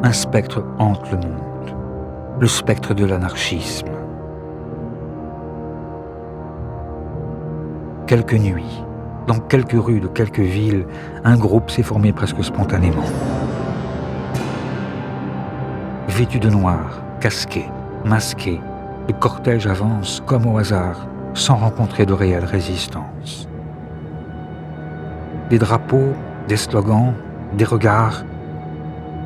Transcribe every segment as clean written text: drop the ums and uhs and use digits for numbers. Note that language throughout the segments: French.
un spectre hante le monde, le spectre de l'anarchisme. Quelques nuits, dans quelques rues de quelques villes, un groupe s'est formé presque spontanément. Vêtus de noir, casqués, masqués, le cortège avance comme au hasard, sans rencontrer de réelle résistance. Des drapeaux, des slogans, des regards,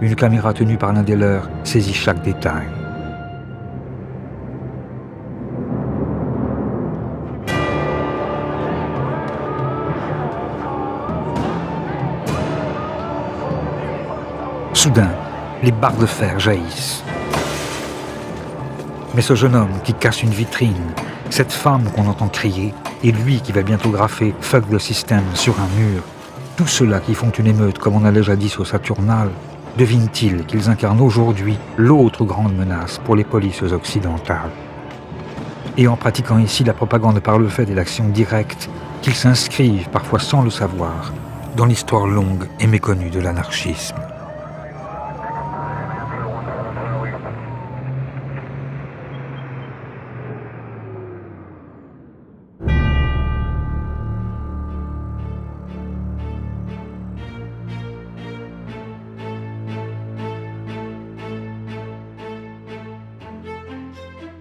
une caméra tenue par l'un des leurs saisit chaque détail. Soudain, les barres de fer jaillissent. Mais ce jeune homme qui casse une vitrine, cette femme qu'on entend crier, et lui qui va bientôt graffer « Fuck the system » sur un mur, tous ceux-là qui font une émeute comme on allait jadis au Saturnal, devinent-ils qu'ils incarnent aujourd'hui l'autre grande menace pour les polices occidentales? Et en pratiquant ici la propagande par le fait et l'action directe, qu'ils s'inscrivent, parfois sans le savoir, dans l'histoire longue et méconnue de l'anarchisme.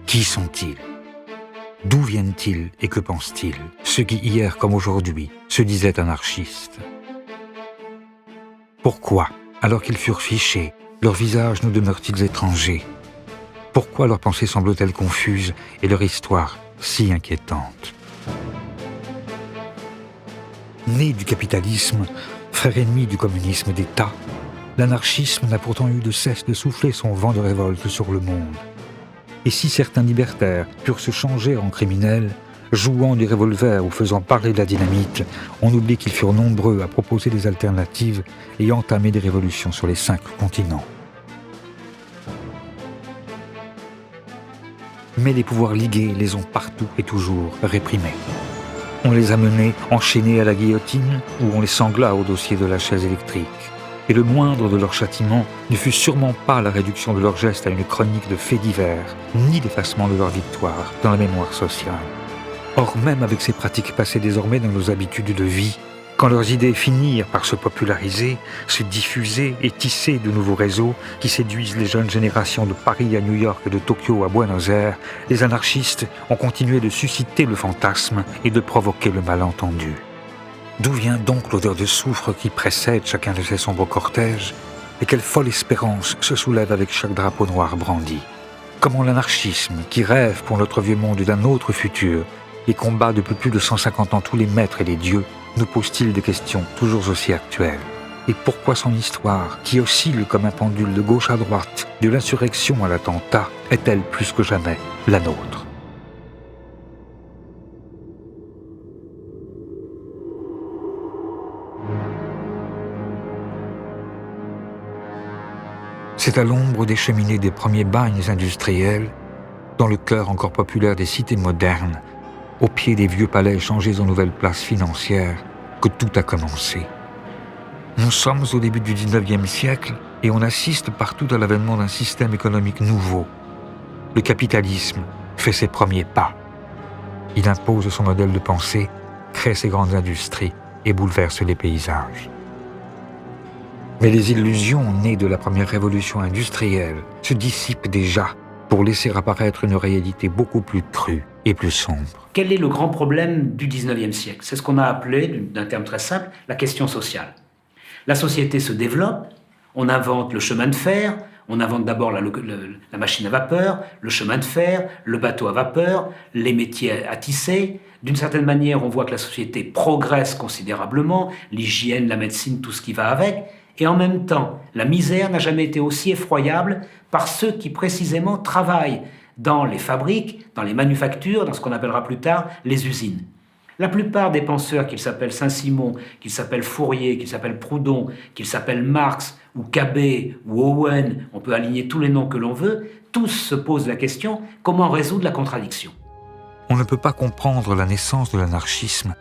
Qui sont-ils? D'où viennent-ils et que pensent-ils, ceux qui hier comme aujourd'hui se disaient anarchistes? Pourquoi, alors qu'ils furent fichés, leurs visages nous demeurent-ils étrangers? Pourquoi leurs pensées semblent-elles confuses et leur histoire si inquiétante? Né du capitalisme, frère ennemi du communisme d'État, l'anarchisme n'a pourtant eu de cesse de souffler son vent de révolte sur le monde. Et si certains libertaires purent se changer en criminels, jouant du revolver ou faisant parler de la dynamite, on oublie qu'ils furent nombreux à proposer des alternatives et entamer des révolutions sur les 5 continents. Mais les pouvoirs ligués les ont partout et toujours réprimés. On les a menés enchaînés à la guillotine ou on les sangla au dossier de la chaise électrique. Et le moindre de leurs châtiments ne fut sûrement pas la réduction de leurs gestes à une chronique de faits divers, ni l'effacement de leur victoire dans la mémoire sociale. Or, même avec ces pratiques passées désormais dans nos habitudes de vie, quand leurs idées finirent par se populariser, se diffuser et tisser de nouveaux réseaux qui séduisent les jeunes générations de Paris à New York et de Tokyo à Buenos Aires, les anarchistes ont continué de susciter le fantasme et de provoquer le malentendu. D'où vient donc l'odeur de soufre qui précède chacun de ces sombres cortèges? Et quelle folle espérance se soulève avec chaque drapeau noir brandi? Comment l'anarchisme, qui rêve pour notre vieux monde d'un autre futur et combat depuis plus de 150 ans tous les maîtres et les dieux, nous pose-t-il des questions toujours aussi actuelles? Et pourquoi son histoire, qui oscille comme un pendule de gauche à droite, de l'insurrection à l'attentat, est-elle plus que jamais la nôtre? C'est à l'ombre des cheminées des premiers bagnes industriels, dans le cœur encore populaire des cités modernes, au pied des vieux palais changés en nouvelles places financières, que tout a commencé. Nous sommes au début du 19e siècle et on assiste partout à l'avènement d'un système économique nouveau. Le capitalisme fait ses premiers pas. Il impose son modèle de pensée, crée ses grandes industries et bouleverse les paysages. Mais les illusions nées de la première révolution industrielle se dissipent déjà pour laisser apparaître une réalité beaucoup plus crue et plus sombre. Quel est le grand problème du 19e siècle? C'est ce qu'on a appelé, d'un terme très simple, la question sociale. La société se développe, on invente le chemin de fer, on invente d'abord la machine à vapeur, le chemin de fer, le bateau à vapeur, les métiers à tisser. D'une certaine manière, on voit que la société progresse considérablement, l'hygiène, la médecine, tout ce qui va avec. Et en même temps, la misère n'a jamais été aussi effroyable par ceux qui précisément travaillent dans les fabriques, dans les manufactures, dans ce qu'on appellera plus tard les usines. La plupart des penseurs, qu'ils s'appellent Saint-Simon, qu'ils s'appellent Fourier, qu'ils s'appellent Proudhon, qu'ils s'appellent Marx ou Cabet ou Owen, on peut aligner tous les noms que l'on veut, tous se posent la question « comment résoudre la contradiction ?» On ne peut pas comprendre la naissance de l'anarchisme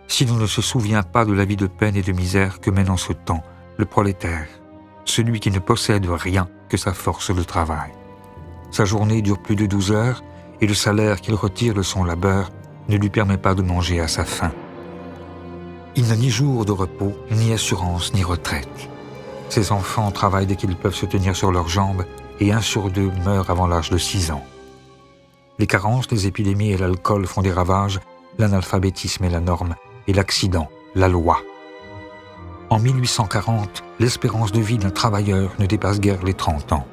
si l'on ne se souvient pas de la vie de peine et de misère que mène en ce temps le prolétaire, celui qui ne possède rien que sa force de travail. Sa journée dure plus de 12 heures et le salaire qu'il retire de son labeur ne lui permet pas de manger à sa faim. Il n'a ni jour de repos, ni assurance, ni retraite. Ses enfants travaillent dès qu'ils peuvent se tenir sur leurs jambes et 1 sur 2 meurt avant l'âge de 6 ans. Les carences, les épidémies et l'alcool font des ravages, l'analphabétisme est la norme et l'accident, la loi. En 1840, l'espérance de vie d'un travailleur ne dépasse guère les 30 ans.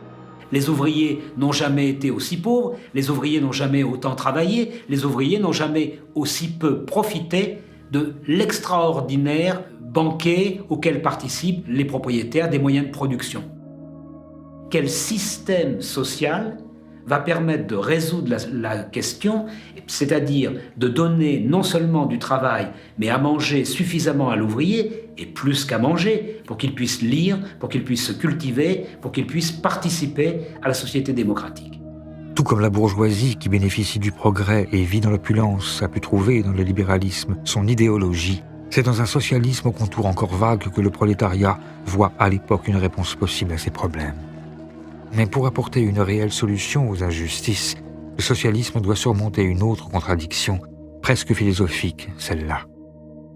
Les ouvriers n'ont jamais été aussi pauvres, les ouvriers n'ont jamais autant travaillé, les ouvriers n'ont jamais aussi peu profité de l'extraordinaire banquet auquel participent les propriétaires des moyens de production. Quel système social va permettre de résoudre la question, c'est-à-dire de donner non seulement du travail, mais à manger suffisamment à l'ouvrier, et plus qu'à manger, pour qu'il puisse lire, pour qu'il puisse se cultiver, pour qu'il puisse participer à la société démocratique. Tout comme la bourgeoisie qui bénéficie du progrès et vit dans l'opulence a pu trouver dans le libéralisme son idéologie, c'est dans un socialisme aux contours encore vagues que le prolétariat voit à l'époque une réponse possible à ses problèmes. Mais pour apporter une réelle solution aux injustices, le socialisme doit surmonter une autre contradiction, presque philosophique, celle-là.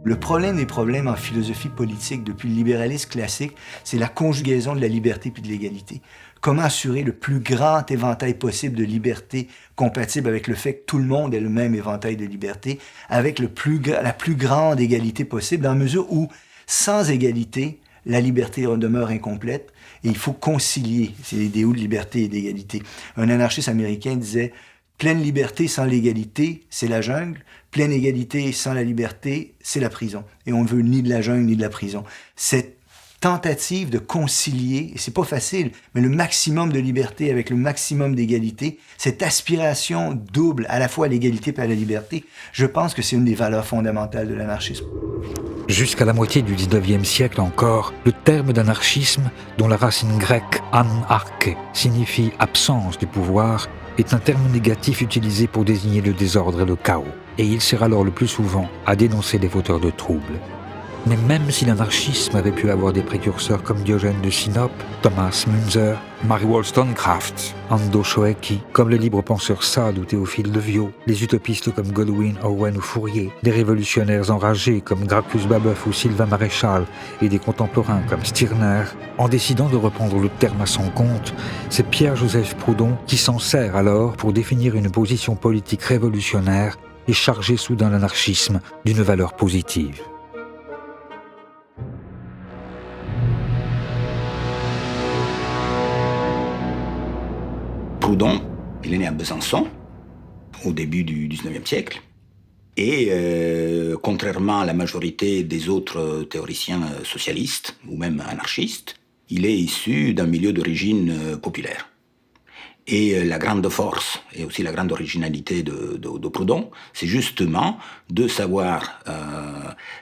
Le problème des problèmes en philosophie politique depuis le libéralisme classique, c'est la conjugaison de la liberté puis de l'égalité. Comment assurer le plus grand éventail possible de liberté compatible avec le fait que tout le monde ait le même éventail de liberté, avec la plus grande égalité possible, dans la mesure où, sans égalité, la liberté demeure incomplète et il faut concilier ces idéaux de liberté et d'égalité. Un anarchiste américain disait « Pleine liberté sans l'égalité, c'est la jungle. Pleine égalité sans la liberté, c'est la prison. » Et on ne veut ni de la jungle ni de la prison. Cette tentative de concilier, et c'est pas facile, mais le maximum de liberté avec le maximum d'égalité, cette aspiration double à la fois à l'égalité et à la liberté, je pense que c'est une des valeurs fondamentales de l'anarchisme. Jusqu'à la moitié du 19e siècle encore, le terme d'anarchisme, dont la racine grecque anarche signifie absence du pouvoir, est un terme négatif utilisé pour désigner le désordre et le chaos, et il sert alors le plus souvent à dénoncer les fauteurs de troubles. Mais même si l'anarchisme avait pu avoir des précurseurs comme Diogène de Sinope, Thomas Müntzer, Mary Wollstonecraft, Ando Shoeki, comme le libre-penseur Sade ou Théophile de Viau, les utopistes comme Godwin, Owen ou Fourier, des révolutionnaires enragés comme Gracchus Babeuf ou Sylvain Maréchal et des contemporains comme Stirner, en décidant de reprendre le terme à son compte, c'est Pierre-Joseph Proudhon qui s'en sert alors pour définir une position politique révolutionnaire et charger soudain l'anarchisme d'une valeur positive. Proudhon, il est né à Besançon, au début du XIXe siècle. Et contrairement à la majorité des autres théoriciens socialistes, ou même anarchistes, il est issu d'un milieu d'origine populaire. Et la grande force, et aussi la grande originalité de Proudhon, c'est justement de savoir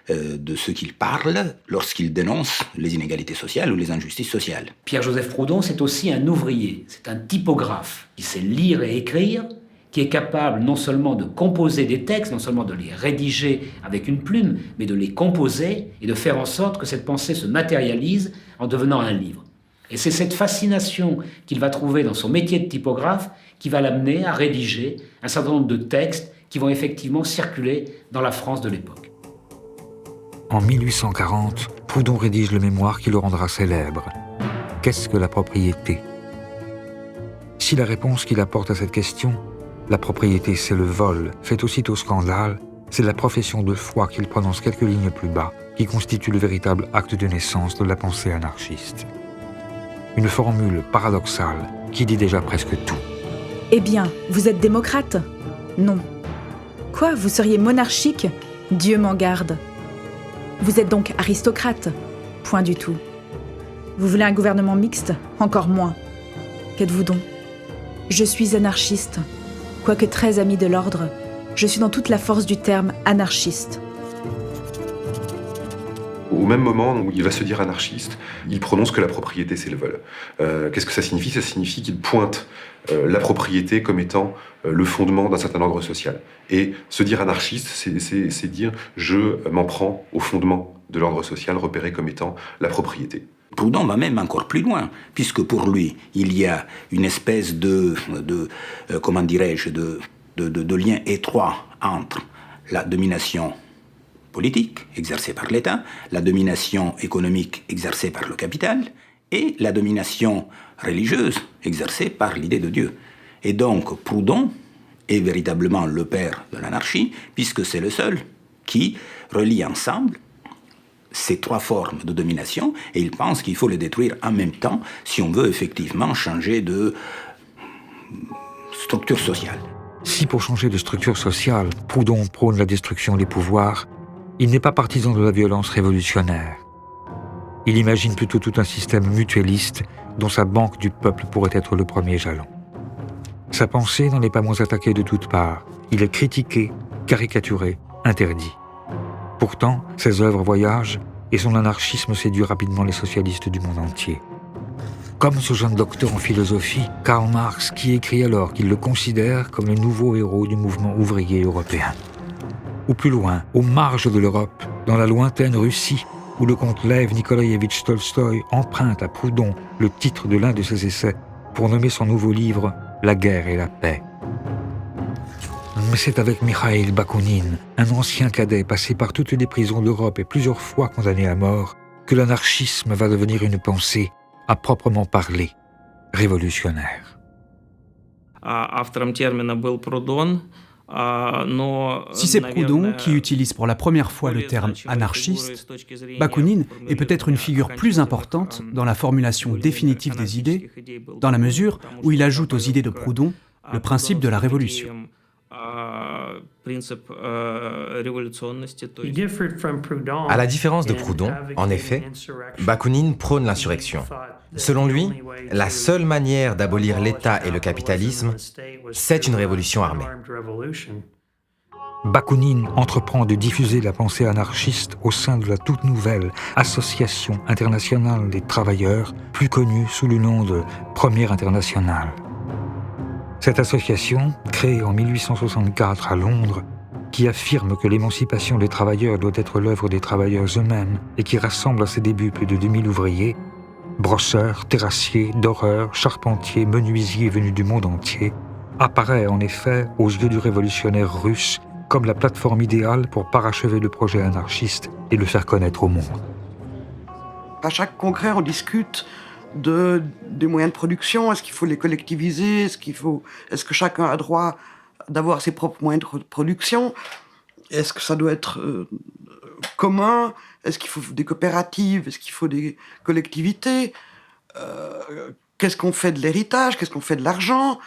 de ce qu'il parle lorsqu'il dénonce les inégalités sociales ou les injustices sociales. Pierre-Joseph Proudhon, c'est aussi un ouvrier, c'est un typographe qui sait lire et écrire, qui est capable non seulement de composer des textes, non seulement de les rédiger avec une plume, mais de les composer et de faire en sorte que cette pensée se matérialise en devenant un livre. Et c'est cette fascination qu'il va trouver dans son métier de typographe qui va l'amener à rédiger un certain nombre de textes qui vont effectivement circuler dans la France de l'époque. En 1840, Proudhon rédige le mémoire qui le rendra célèbre. Qu'est-ce que la propriété ? Si la réponse qu'il apporte à cette question, la propriété c'est le vol, fait aussitôt scandale, c'est la profession de foi qu'il prononce quelques lignes plus bas, qui constitue le véritable acte de naissance de la pensée anarchiste. Une formule paradoxale qui dit déjà presque tout. Eh bien, vous êtes démocrate ? Non. Quoi, vous seriez monarchique ? Dieu m'en garde. Vous êtes donc aristocrate ? Point du tout. Vous voulez un gouvernement mixte ? Encore moins. Qu'êtes-vous donc ? Je suis anarchiste. Quoique très ami de l'ordre, je suis dans toute la force du terme anarchiste. Au même moment où il va se dire anarchiste, il prononce que la propriété, c'est le vol. Qu'est-ce que ça signifie ? Ça signifie qu'il pointe la propriété comme étant le fondement d'un certain ordre social. Et se dire anarchiste, c'est dire « je m'en prends au fondement de l'ordre social repéré comme étant la propriété ». Proudhon va même encore plus loin, puisque pour lui, il y a une espèce de lien étroit entre la domination politique exercée par l'État, la domination économique exercée par le capital et la domination religieuse exercée par l'idée de Dieu. Et donc Proudhon est véritablement le père de l'anarchie, puisque c'est le seul qui relie ensemble ces trois formes de domination, et il pense qu'il faut les détruire en même temps si on veut effectivement changer de structure sociale. Si pour changer de structure sociale, Proudhon prône la destruction des pouvoirs, il n'est pas partisan de la violence révolutionnaire. Il imagine plutôt tout un système mutualiste dont sa banque du peuple pourrait être le premier jalon. Sa pensée n'en est pas moins attaquée de toutes parts. Il est critiqué, caricaturé, interdit. Pourtant, ses œuvres voyagent et son anarchisme séduit rapidement les socialistes du monde entier. Comme ce jeune docteur en philosophie, Karl Marx, qui écrit alors qu'il le considère comme le nouveau héros du mouvement ouvrier européen. Ou plus loin, aux marges de l'Europe, dans la lointaine Russie, où le comte Lev Nikolaïevitch Tolstoï emprunte à Proudhon le titre de l'un de ses essais pour nommer son nouveau livre « La guerre et la paix ». Mais c'est avec Mikhaïl Bakounine, un ancien cadet passé par toutes les prisons d'Europe et plusieurs fois condamné à mort, que l'anarchisme va devenir une pensée, à proprement parler, révolutionnaire. Si c'est Proudhon qui utilise pour la première fois le terme anarchiste, Bakounine est peut-être une figure plus importante dans la formulation définitive des idées, dans la mesure où il ajoute aux idées de Proudhon le principe de la révolution. À la différence de Proudhon, en effet, Bakounine prône l'insurrection. Selon lui, la seule manière d'abolir l'État et le capitalisme, c'est une révolution armée. Bakounine entreprend de diffuser la pensée anarchiste au sein de la toute nouvelle Association internationale des travailleurs, plus connue sous le nom de Première Internationale. Cette association, créée en 1864 à Londres, qui affirme que l'émancipation des travailleurs doit être l'œuvre des travailleurs eux-mêmes et qui rassemble à ses débuts plus de 2000 ouvriers, brosseurs, terrassiers, doreurs, charpentiers, menuisiers venus du monde entier, apparaît en effet aux yeux du révolutionnaire russe comme la plateforme idéale pour parachever le projet anarchiste et le faire connaître au monde. À chaque congrès, on discute des moyens de production. Est-ce qu'il faut les collectiviser? Est-ce que chacun a droit d'avoir ses propres moyens de production? Est-ce que ça doit être commun? Est-ce qu'il faut des coopératives? Est-ce qu'il faut des collectivités? Qu'est-ce qu'on fait de l'héritage? Qu'est-ce qu'on fait de l'argent?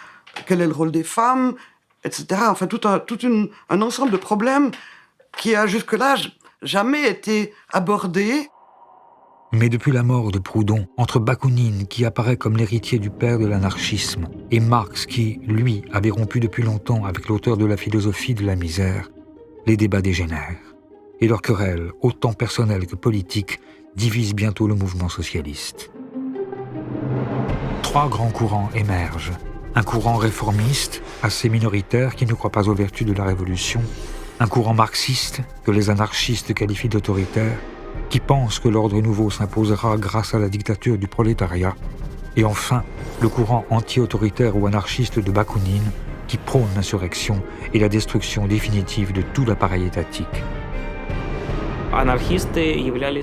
Quel est le rôle des femmes? Etc. Enfin, tout un ensemble de problèmes qui a jusque-là jamais été abordé. Mais depuis la mort de Proudhon, entre Bakounine, qui apparaît comme l'héritier du père de l'anarchisme, et Marx, qui, lui, avait rompu depuis longtemps avec l'auteur de la philosophie de la misère, les débats dégénèrent. Et leur querelle, autant personnelle que politique, divise bientôt le mouvement socialiste. Trois grands courants émergent. Un courant réformiste, assez minoritaire, qui ne croit pas aux vertus de la révolution. Un courant marxiste, que les anarchistes qualifient d'autoritaire, qui pense que l'ordre nouveau s'imposera grâce à la dictature du prolétariat, et enfin, le courant anti-autoritaire ou anarchiste de Bakounine, qui prône l'insurrection et la destruction définitive de tout l'appareil étatique.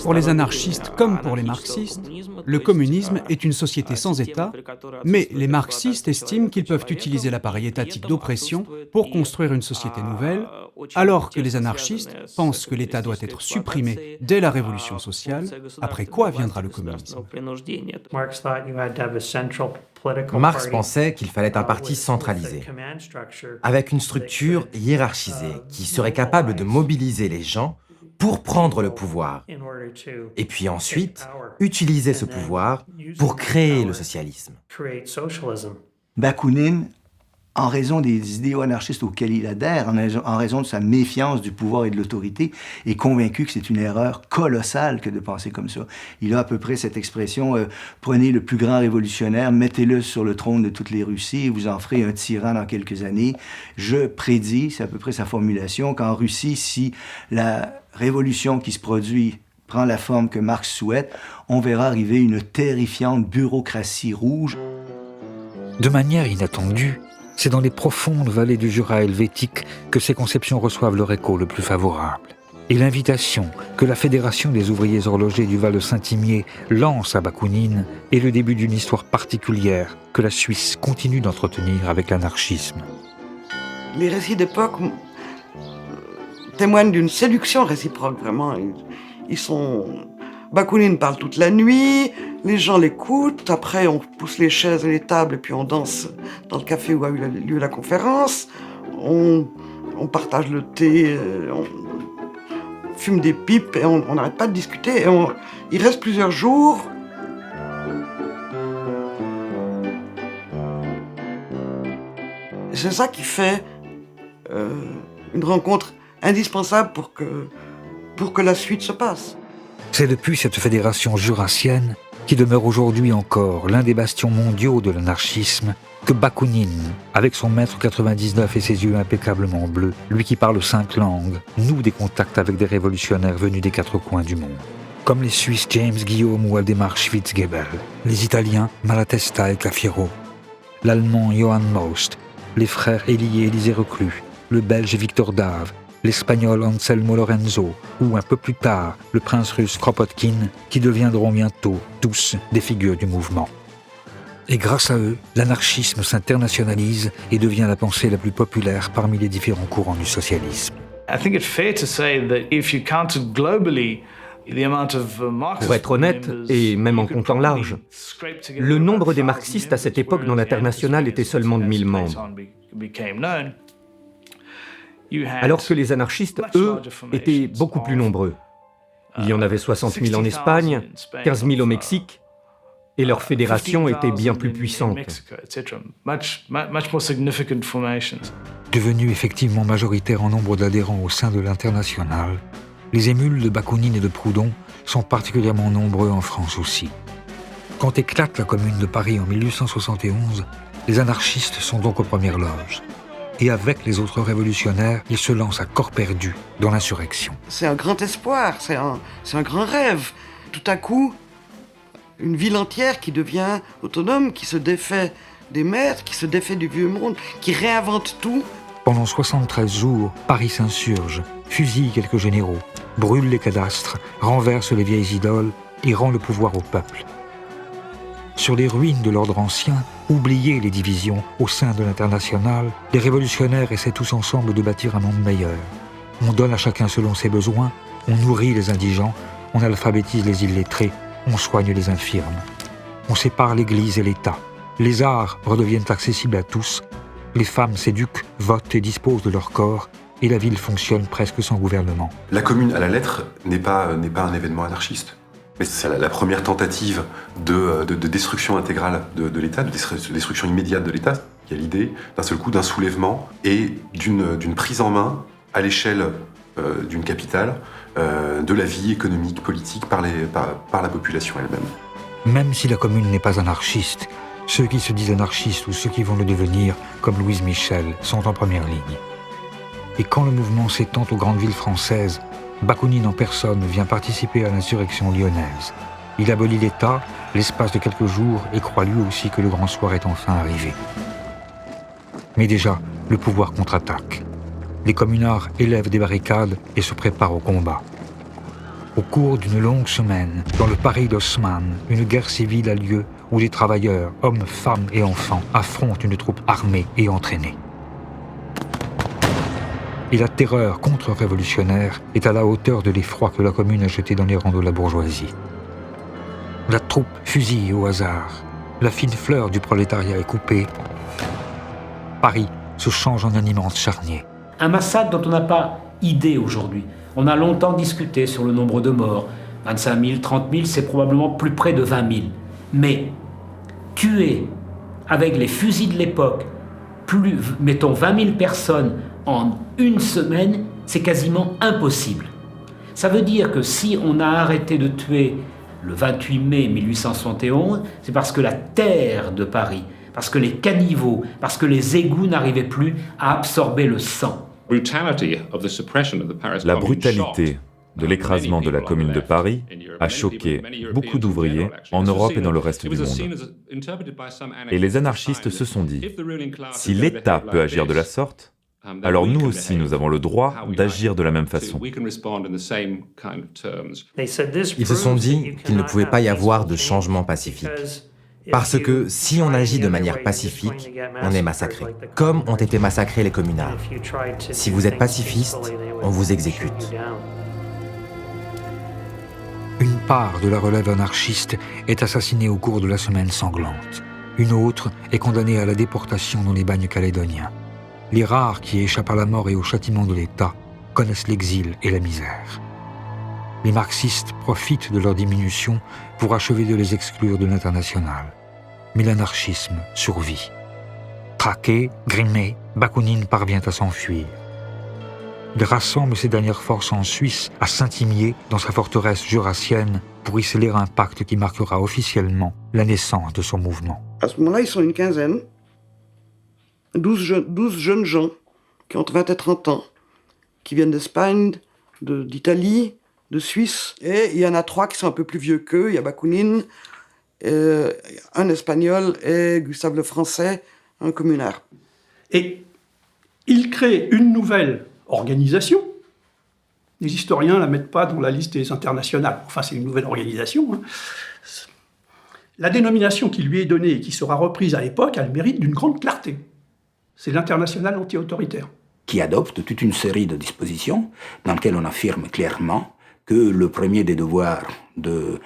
Pour les anarchistes comme pour les marxistes, le communisme est une société sans État, mais les marxistes estiment qu'ils peuvent utiliser l'appareil étatique d'oppression pour construire une société nouvelle, alors que les anarchistes pensent que l'État doit être supprimé dès la révolution sociale, après quoi viendra le communisme. Marx pensait qu'il fallait un parti centralisé, avec une structure hiérarchisée qui serait capable de mobiliser les gens pour prendre le pouvoir, et puis ensuite utiliser ce pouvoir pour créer le socialisme. Bakounine, en raison des idéaux anarchistes auxquels il adhère, en raison de sa méfiance du pouvoir et de l'autorité, est convaincu que c'est une erreur colossale que de penser comme ça. Il a à peu près cette expression « Prenez le plus grand révolutionnaire, mettez-le sur le trône de toutes les Russies, et vous en ferez un tyran dans quelques années. Je prédis, c'est à peu près sa formulation, qu'en Russie, si la révolution qui se produit prend la forme que Marx souhaite, on verra arriver une terrifiante bureaucratie rouge. De manière inattendue, c'est dans les profondes vallées du Jura helvétique que ces conceptions reçoivent leur écho le plus favorable. Et l'invitation que la Fédération des ouvriers horlogers du Val de Saint-Imier lance à Bakounine est le début d'une histoire particulière que la Suisse continue d'entretenir avec l'anarchisme. Les récits d'époque témoignent d'une séduction réciproque, vraiment. Bakounine parle toute la nuit, les gens l'écoutent, après on pousse les chaises et les tables et puis on danse dans le café où a eu lieu la conférence, on partage le thé, on fume des pipes et on n'arrête pas de discuter. Il reste plusieurs jours. Et c'est ça qui fait une rencontre indispensable pour que la suite se passe. C'est depuis cette fédération jurassienne, qui demeure aujourd'hui encore l'un des bastions mondiaux de l'anarchisme, que Bakounine, avec son mètre 99 et ses yeux impeccablement bleus, lui qui parle 5 langues, noue des contacts avec des révolutionnaires venus des 4 coins du monde. Comme les Suisses James Guillaume ou Waldemar Schwitzgebel, les Italiens Malatesta et Cafiero, l'Allemand Johann Most, les frères Élie et Élisée Reclus, le Belge Victor Dave, l'Espagnol Anselmo Lorenzo, ou un peu plus tard, le prince russe Kropotkin, qui deviendront bientôt tous des figures du mouvement. Et grâce à eux, l'anarchisme s'internationalise et devient la pensée la plus populaire parmi les différents courants du socialisme. Pour être honnête, et même en comptant large, le nombre des marxistes à cette époque dans l'Internationale était seulement de 1000 membres. Alors que les anarchistes, eux, étaient beaucoup plus nombreux. Il y en avait 60 000 en Espagne, 15 000 au Mexique, et leur fédération était bien plus puissante. Devenus effectivement majoritaires en nombre d'adhérents au sein de l'Internationale, les émules de Bakounine et de Proudhon sont particulièrement nombreux en France aussi. Quand éclate la Commune de Paris en 1871, les anarchistes sont donc aux premières loges. Et avec les autres révolutionnaires, ils se lancent à corps perdu dans l'insurrection. C'est un grand espoir, c'est un grand rêve. Tout à coup, une ville entière qui devient autonome, qui se défait des maîtres, qui se défait du vieux monde, qui réinvente tout. Pendant 73 jours, Paris s'insurge, fusille quelques généraux, brûle les cadastres, renverse les vieilles idoles et rend le pouvoir au peuple. Sur les ruines de l'ordre ancien, oubliez les divisions au sein de l'Internationale, les révolutionnaires essaient tous ensemble de bâtir un monde meilleur. On donne à chacun selon ses besoins, on nourrit les indigents, on alphabétise les illettrés, on soigne les infirmes. On sépare l'Église et l'État. Les arts redeviennent accessibles à tous, les femmes s'éduquent, votent et disposent de leur corps, et la ville fonctionne presque sans gouvernement. La Commune à la lettre n'est pas un événement anarchiste. Mais c'est la première tentative de destruction intégrale de l'État, de destruction immédiate de l'État. Il y a l'idée, d'un seul coup, d'un soulèvement et d'une prise en main, à l'échelle d'une capitale, de la vie économique, politique, par la population elle-même. Même si la Commune n'est pas anarchiste, ceux qui se disent anarchistes ou ceux qui vont le devenir, comme Louise Michel, sont en première ligne. Et quand le mouvement s'étend aux grandes villes françaises, Bakounine en personne vient participer à l'insurrection lyonnaise. Il abolit l'État, l'espace de quelques jours, et croit lui aussi que le grand soir est enfin arrivé. Mais déjà, le pouvoir contre-attaque. Les communards élèvent des barricades et se préparent au combat. Au cours d'une longue semaine, dans le Paris d'Haussmann, une guerre civile a lieu où les travailleurs, hommes, femmes et enfants, affrontent une troupe armée et entraînée. Et la terreur contre-révolutionnaire est à la hauteur de l'effroi que la Commune a jeté dans les rangs de la bourgeoisie. La troupe fusille au hasard. La fine fleur du prolétariat est coupée. Paris se change en un immense charnier. Un massacre dont on n'a pas idée aujourd'hui. On a longtemps discuté sur le nombre de morts. 25 000, 30 000, c'est probablement plus près de 20 000. Mais tuer avec les fusils de l'époque, mettons 20 000 personnes en une semaine, c'est quasiment impossible. Ça veut dire que si on a arrêté de tuer le 28 mai 1871, c'est parce que la terre de Paris, parce que les caniveaux, parce que les égouts n'arrivaient plus à absorber le sang. La brutalité de l'écrasement de la Commune de Paris a choqué beaucoup d'ouvriers en Europe et dans le reste du monde. Et les anarchistes se sont dit, si l'État peut agir de la sorte, alors nous aussi nous avons le droit d'agir de la même façon. Ils se sont dit qu'il ne pouvait pas y avoir de changement pacifique. Parce que si on agit de manière pacifique, on est massacré, comme ont été massacrés les communards. Si vous êtes pacifiste, on vous exécute. Une part de la relève anarchiste est assassinée au cours de la Semaine sanglante. Une autre est condamnée à la déportation dans les bagnes calédoniens. Les rares qui échappent à la mort et au châtiment de l'État connaissent l'exil et la misère. Les marxistes profitent de leur diminution pour achever de les exclure de l'international. Mais l'anarchisme survit. Traqué, grimé, Bakounine parvient à s'enfuir. Il rassemble ses dernières forces en Suisse, à Saint-Imier, dans sa forteresse jurassienne, pour y sceller un pacte qui marquera officiellement la naissance de son mouvement. À ce moment-là, ils sont une quinzaine, 12 jeunes gens qui ont entre 20 et 30 ans, qui viennent d'Espagne, d'Italie, de Suisse, et il y en a 3 qui sont un peu plus vieux qu'eux. Il y a Bakounine, un Espagnol et Gustave le Français, un communard. Et ils créent une nouvelle organisation. Les historiens ne la mettent pas dans la liste des internationales. Enfin, c'est une nouvelle organisation. Hein. La dénomination qui lui est donnée et qui sera reprise à l'époque a le mérite d'une grande clarté. C'est l'international anti-autoritaire. Qui adopte toute une série de dispositions dans lesquelles on affirme clairement que le premier des devoirs de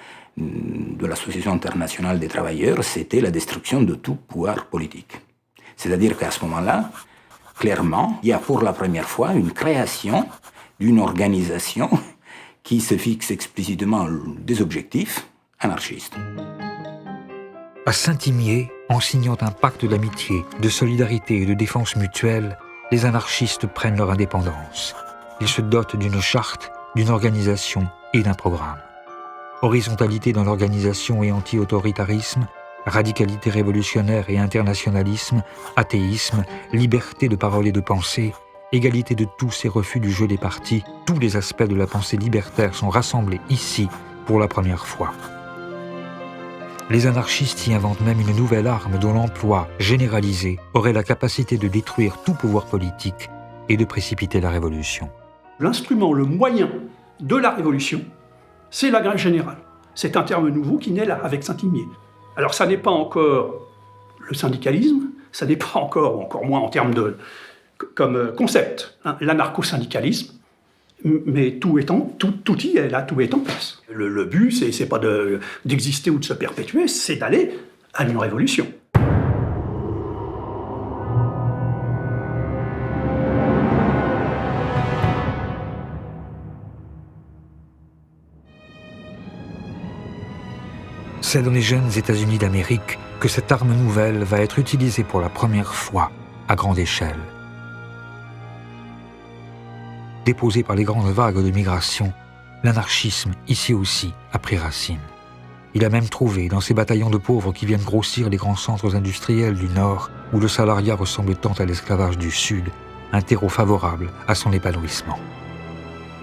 l'Association internationale des travailleurs, c'était la destruction de tout pouvoir politique. C'est-à-dire qu'à ce moment-là, clairement, il y a pour la première fois une création d'une organisation qui se fixe explicitement des objectifs anarchistes. À Saint-Imier, en signant un pacte d'amitié, de solidarité et de défense mutuelle, les anarchistes prennent leur indépendance. Ils se dotent d'une charte, d'une organisation et d'un programme. Horizontalité dans l'organisation et anti-autoritarisme, radicalité révolutionnaire et internationalisme, athéisme, liberté de parole et de pensée, égalité de tous et refus du jeu des partis, tous les aspects de la pensée libertaire sont rassemblés ici pour la première fois. Les anarchistes y inventent même une nouvelle arme dont l'emploi, généralisé, aurait la capacité de détruire tout pouvoir politique et de précipiter la révolution. L'instrument, le moyen de la révolution, c'est la grève générale. C'est un terme nouveau qui naît là, avec Saint-Imier. Alors ça n'est pas encore le syndicalisme, ça n'est pas encore moins en termes de comme concept, hein, l'anarcho-syndicalisme, mais tout y est là, tout est en place. Le but, c'est pas d'exister ou de se perpétuer, c'est d'aller à une révolution. C'est dans les jeunes États-Unis d'Amérique que cette arme nouvelle va être utilisée pour la première fois à grande échelle. Déposé par les grandes vagues de migration, l'anarchisme, ici aussi, a pris racine. Il a même trouvé, dans ces bataillons de pauvres qui viennent grossir les grands centres industriels du Nord, où le salariat ressemble tant à l'esclavage du Sud, un terreau favorable à son épanouissement.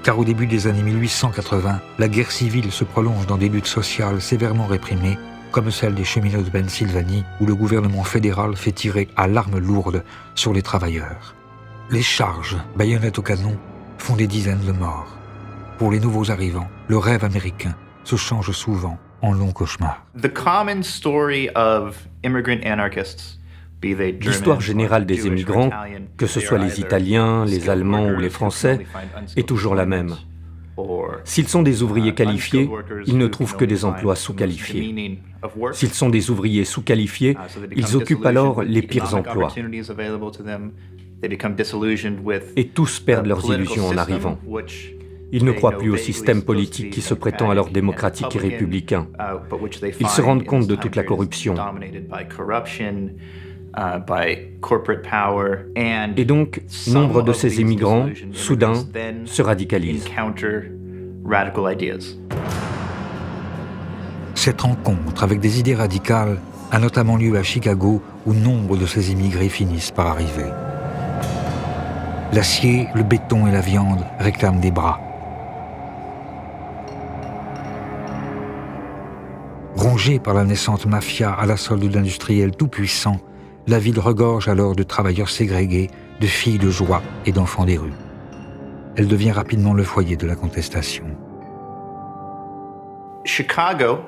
Car au début des années 1880, la guerre civile se prolonge dans des luttes sociales sévèrement réprimées, comme celle des cheminots de Pennsylvanie, où le gouvernement fédéral fait tirer à l'arme lourde sur les travailleurs. Les charges, baïonnettes au canon, font des dizaines de morts. Pour les nouveaux arrivants, le rêve américain se change souvent en long cauchemar. L'histoire générale des émigrants, que ce soit les Italiens, les Allemands ou les Français, est toujours la même. S'ils sont des ouvriers qualifiés, ils ne trouvent que des emplois sous-qualifiés. S'ils sont des ouvriers sous-qualifiés, ils occupent alors les pires emplois. Et tous perdent leurs illusions en arrivant. Ils ne croient plus au système politique qui se prétend alors démocratique et républicain. Ils se rendent compte de toute la corruption. Et donc, nombre de ces immigrants, soudain, se radicalisent. Cette rencontre avec des idées radicales a notamment lieu à Chicago, où nombre de ces immigrés finissent par arriver. L'acier, le béton et la viande réclament des bras. Rongée par la naissante mafia à la solde d'industriels tout-puissants, la ville regorge alors de travailleurs ségrégés, de filles de joie et d'enfants des rues. Elle devient rapidement le foyer de la contestation. Chicago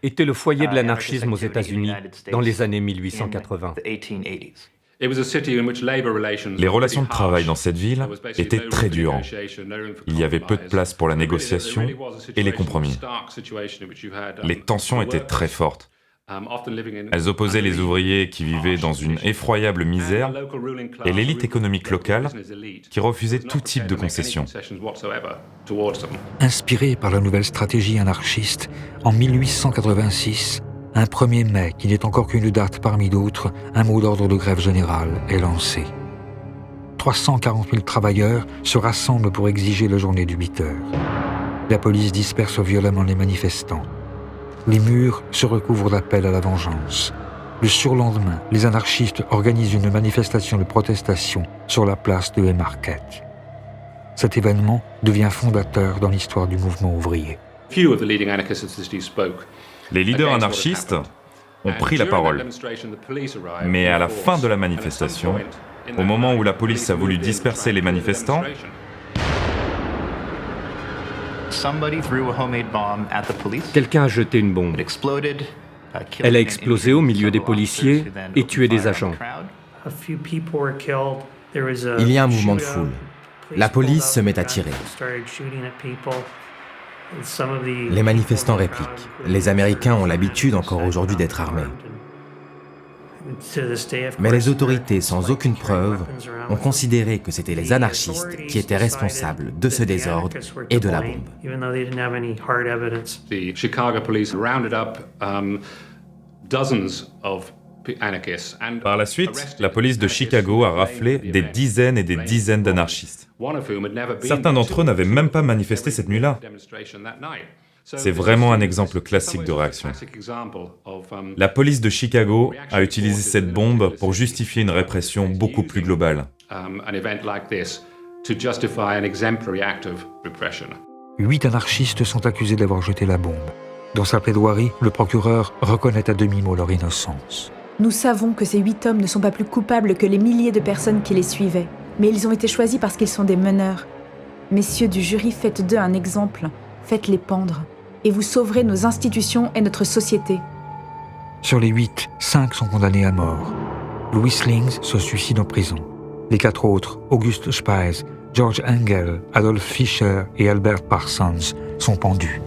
était le foyer de l'anarchisme aux États-Unis dans les années 1880. Les relations de travail dans cette ville étaient très dures. Il y avait peu de place pour la négociation et les compromis. Les tensions étaient très fortes. Elles opposaient les ouvriers qui vivaient dans une effroyable misère et l'élite économique locale qui refusait tout type de concessions. Inspiré par la nouvelle stratégie anarchiste, en 1886, un 1er mai, qui n'est encore qu'une date parmi d'autres, un mot d'ordre de grève générale est lancé. 340 000 travailleurs se rassemblent pour exiger la journée du 8 heures. La police disperse violemment les manifestants. Les murs se recouvrent d'appels à la vengeance. Le surlendemain, les anarchistes organisent une manifestation de protestation sur la place de Haymarket. Cet événement devient fondateur dans l'histoire du mouvement ouvrier. Les leaders anarchistes ont pris la parole. Mais à la fin de la manifestation, au moment où la police a voulu disperser les manifestants, Quelqu'un a jeté une bombe. Elle a explosé au milieu des policiers et tué des agents. Il y a un mouvement de foule. La police se met à tirer. Les manifestants répliquent. Les Américains ont l'habitude encore aujourd'hui d'être armés. Mais les autorités, sans aucune preuve, ont considéré que c'étaient les anarchistes qui étaient responsables de ce désordre et de la bombe. par la suite, la police de Chicago a raflé des dizaines et des dizaines d'anarchistes. Certains d'entre eux n'avaient même pas manifesté cette nuit-là. C'est vraiment un exemple classique de réaction. La police de Chicago a utilisé cette bombe pour justifier une répression beaucoup plus globale. 8 anarchistes sont accusés d'avoir jeté la bombe. Dans sa plaidoirie, le procureur reconnaît à demi-mot leur innocence. Nous savons que ces 8 hommes ne sont pas plus coupables que les milliers de personnes qui les suivaient, mais ils ont été choisis parce qu'ils sont des meneurs. Messieurs du jury, faites d'eux un exemple, faites-les pendre, et vous sauverez nos institutions et notre société. Sur les 8, 5 sont condamnés à mort. Louis Slings se suicide en prison. Les 4 autres, August Spies, George Engel, Adolf Fischer et Albert Parsons, sont pendus.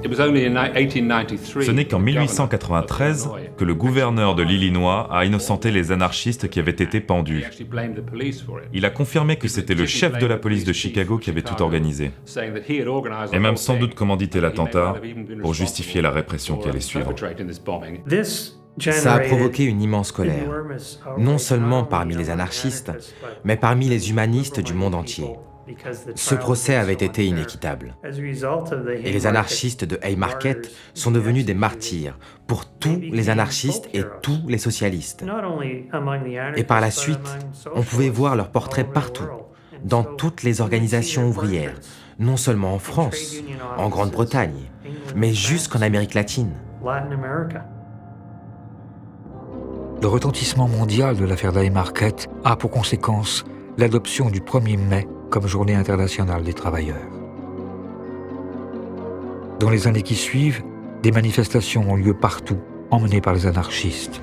Ce n'est qu'en 1893 que le gouverneur de l'Illinois a innocenté les anarchistes qui avaient été pendus. Il a confirmé que c'était le chef de la police de Chicago qui avait tout organisé, et même sans doute commandité l'attentat pour justifier la répression qui allait suivre. Ça a provoqué une immense colère, non seulement parmi les anarchistes, mais parmi les humanistes du monde entier. Ce procès avait été inéquitable. Et les anarchistes de Haymarket sont devenus des martyrs pour tous les anarchistes et tous les socialistes. Et par la suite, on pouvait voir leurs portraits partout, dans toutes les organisations ouvrières, non seulement en France, en Grande-Bretagne, mais jusqu'en Amérique latine. Le retentissement mondial de l'affaire d'Haymarket a pour conséquence l'adoption du 1er mai comme journée internationale des travailleurs. Dans les années qui suivent, des manifestations ont lieu partout, emmenées par les anarchistes.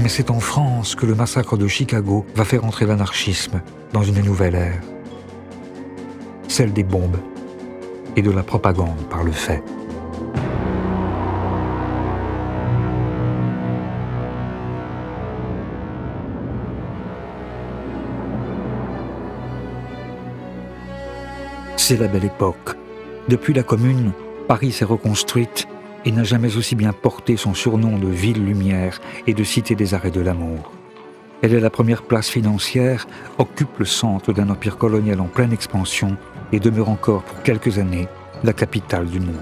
Mais c'est en France que le massacre de Chicago va faire entrer l'anarchisme dans une nouvelle ère. Celle des bombes et de la propagande par le fait. C'est la belle époque. Depuis la Commune, Paris s'est reconstruite et n'a jamais aussi bien porté son surnom de ville lumière et de cité des arrêts de l'amour. Elle est la première place financière, occupe le centre d'un empire colonial en pleine expansion et demeure encore pour quelques années la capitale du monde.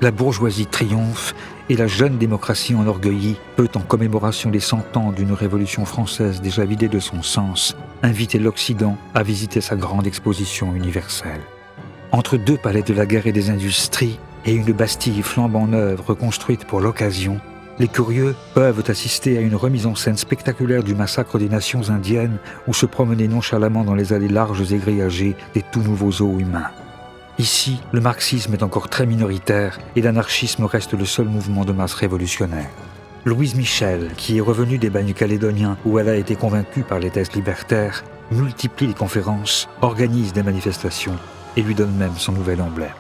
La bourgeoisie triomphe et la jeune démocratie enorgueillie peut, en commémoration des 100 ans d'une révolution française déjà vidée de son sens, inviter l'Occident à visiter sa grande exposition universelle. Entre deux palais de la guerre et des industries et une Bastille flambant neuve reconstruite pour l'occasion, les curieux peuvent assister à une remise en scène spectaculaire du massacre des nations indiennes ou se promener nonchalamment dans les allées larges et grillagées des tout nouveaux zoos humains. Ici, le marxisme est encore très minoritaire et l'anarchisme reste le seul mouvement de masse révolutionnaire. Louise Michel, qui est revenue des bagnes calédoniens où elle a été convaincue par les thèses libertaires, multiplie les conférences, organise des manifestations et lui donne même son nouvel emblème.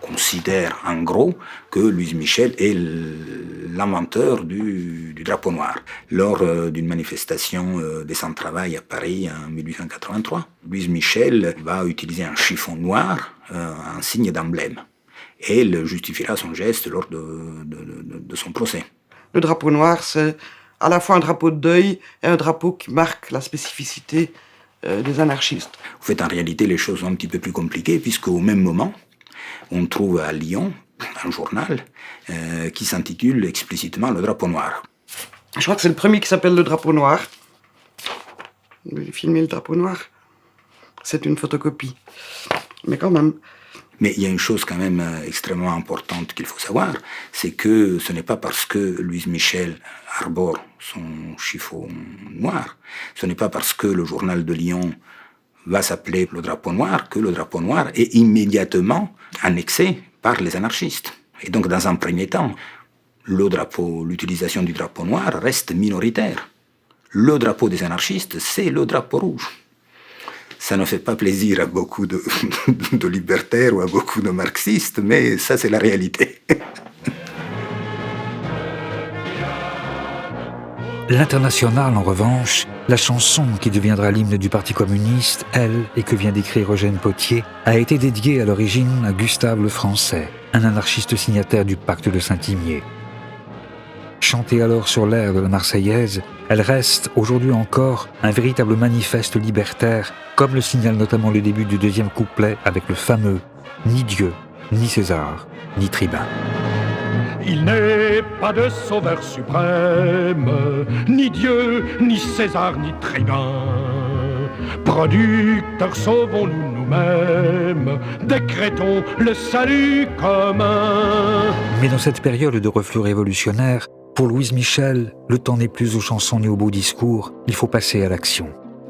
On considère en gros que Louise Michel est l'inventeur du drapeau noir. Lors d'une manifestation des sans-travail à Paris en 1883, Louise Michel va utiliser un chiffon noir, un signe d'emblème. Et elle justifiera son geste lors de son procès. Le drapeau noir, c'est à la fois un drapeau de deuil et un drapeau qui marque la spécificité des anarchistes. En fait, en réalité, les choses sont un petit peu plus compliquées, puisqu'au même moment, on trouve à Lyon un journal qui s'intitule explicitement Le Drapeau Noir. Je crois que c'est le premier qui s'appelle Le Drapeau Noir. J'ai filmé Le Drapeau Noir. C'est une photocopie. Mais quand même. Mais il y a une chose quand même extrêmement importante qu'il faut savoir, c'est que ce n'est pas parce que Louise Michel arbore son chiffon noir, ce n'est pas parce que le journal de Lyon va s'appeler Le Drapeau Noir que le drapeau noir est immédiatement annexé par les anarchistes. Et donc, dans un premier temps, l'utilisation du drapeau noir reste minoritaire. Le drapeau des anarchistes, c'est le drapeau rouge. Ça ne fait pas plaisir à beaucoup de libertaires ou à beaucoup de marxistes, mais ça, c'est la réalité. L'Internationale, en revanche, la chanson qui deviendra l'hymne du Parti communiste, elle, et que vient d'écrire Eugène Pottier, a été dédiée à l'origine à Gustave Lefrançais, un anarchiste signataire du pacte de Saint-Imier. Chantée alors sur l'air de la Marseillaise, elle reste, aujourd'hui encore, un véritable manifeste libertaire, comme le signale notamment le début du deuxième couplet avec le fameux « Ni Dieu, ni César, ni tribun ». Il n'est pas de sauveur suprême, ni Dieu, ni César, ni tribun. Producteurs, sauvons-nous nous-mêmes, décrétons le salut commun. Mais dans cette période de reflux révolutionnaire, pour Louise Michel, le temps n'est plus aux chansons ni aux beaux discours, il faut passer à l'action.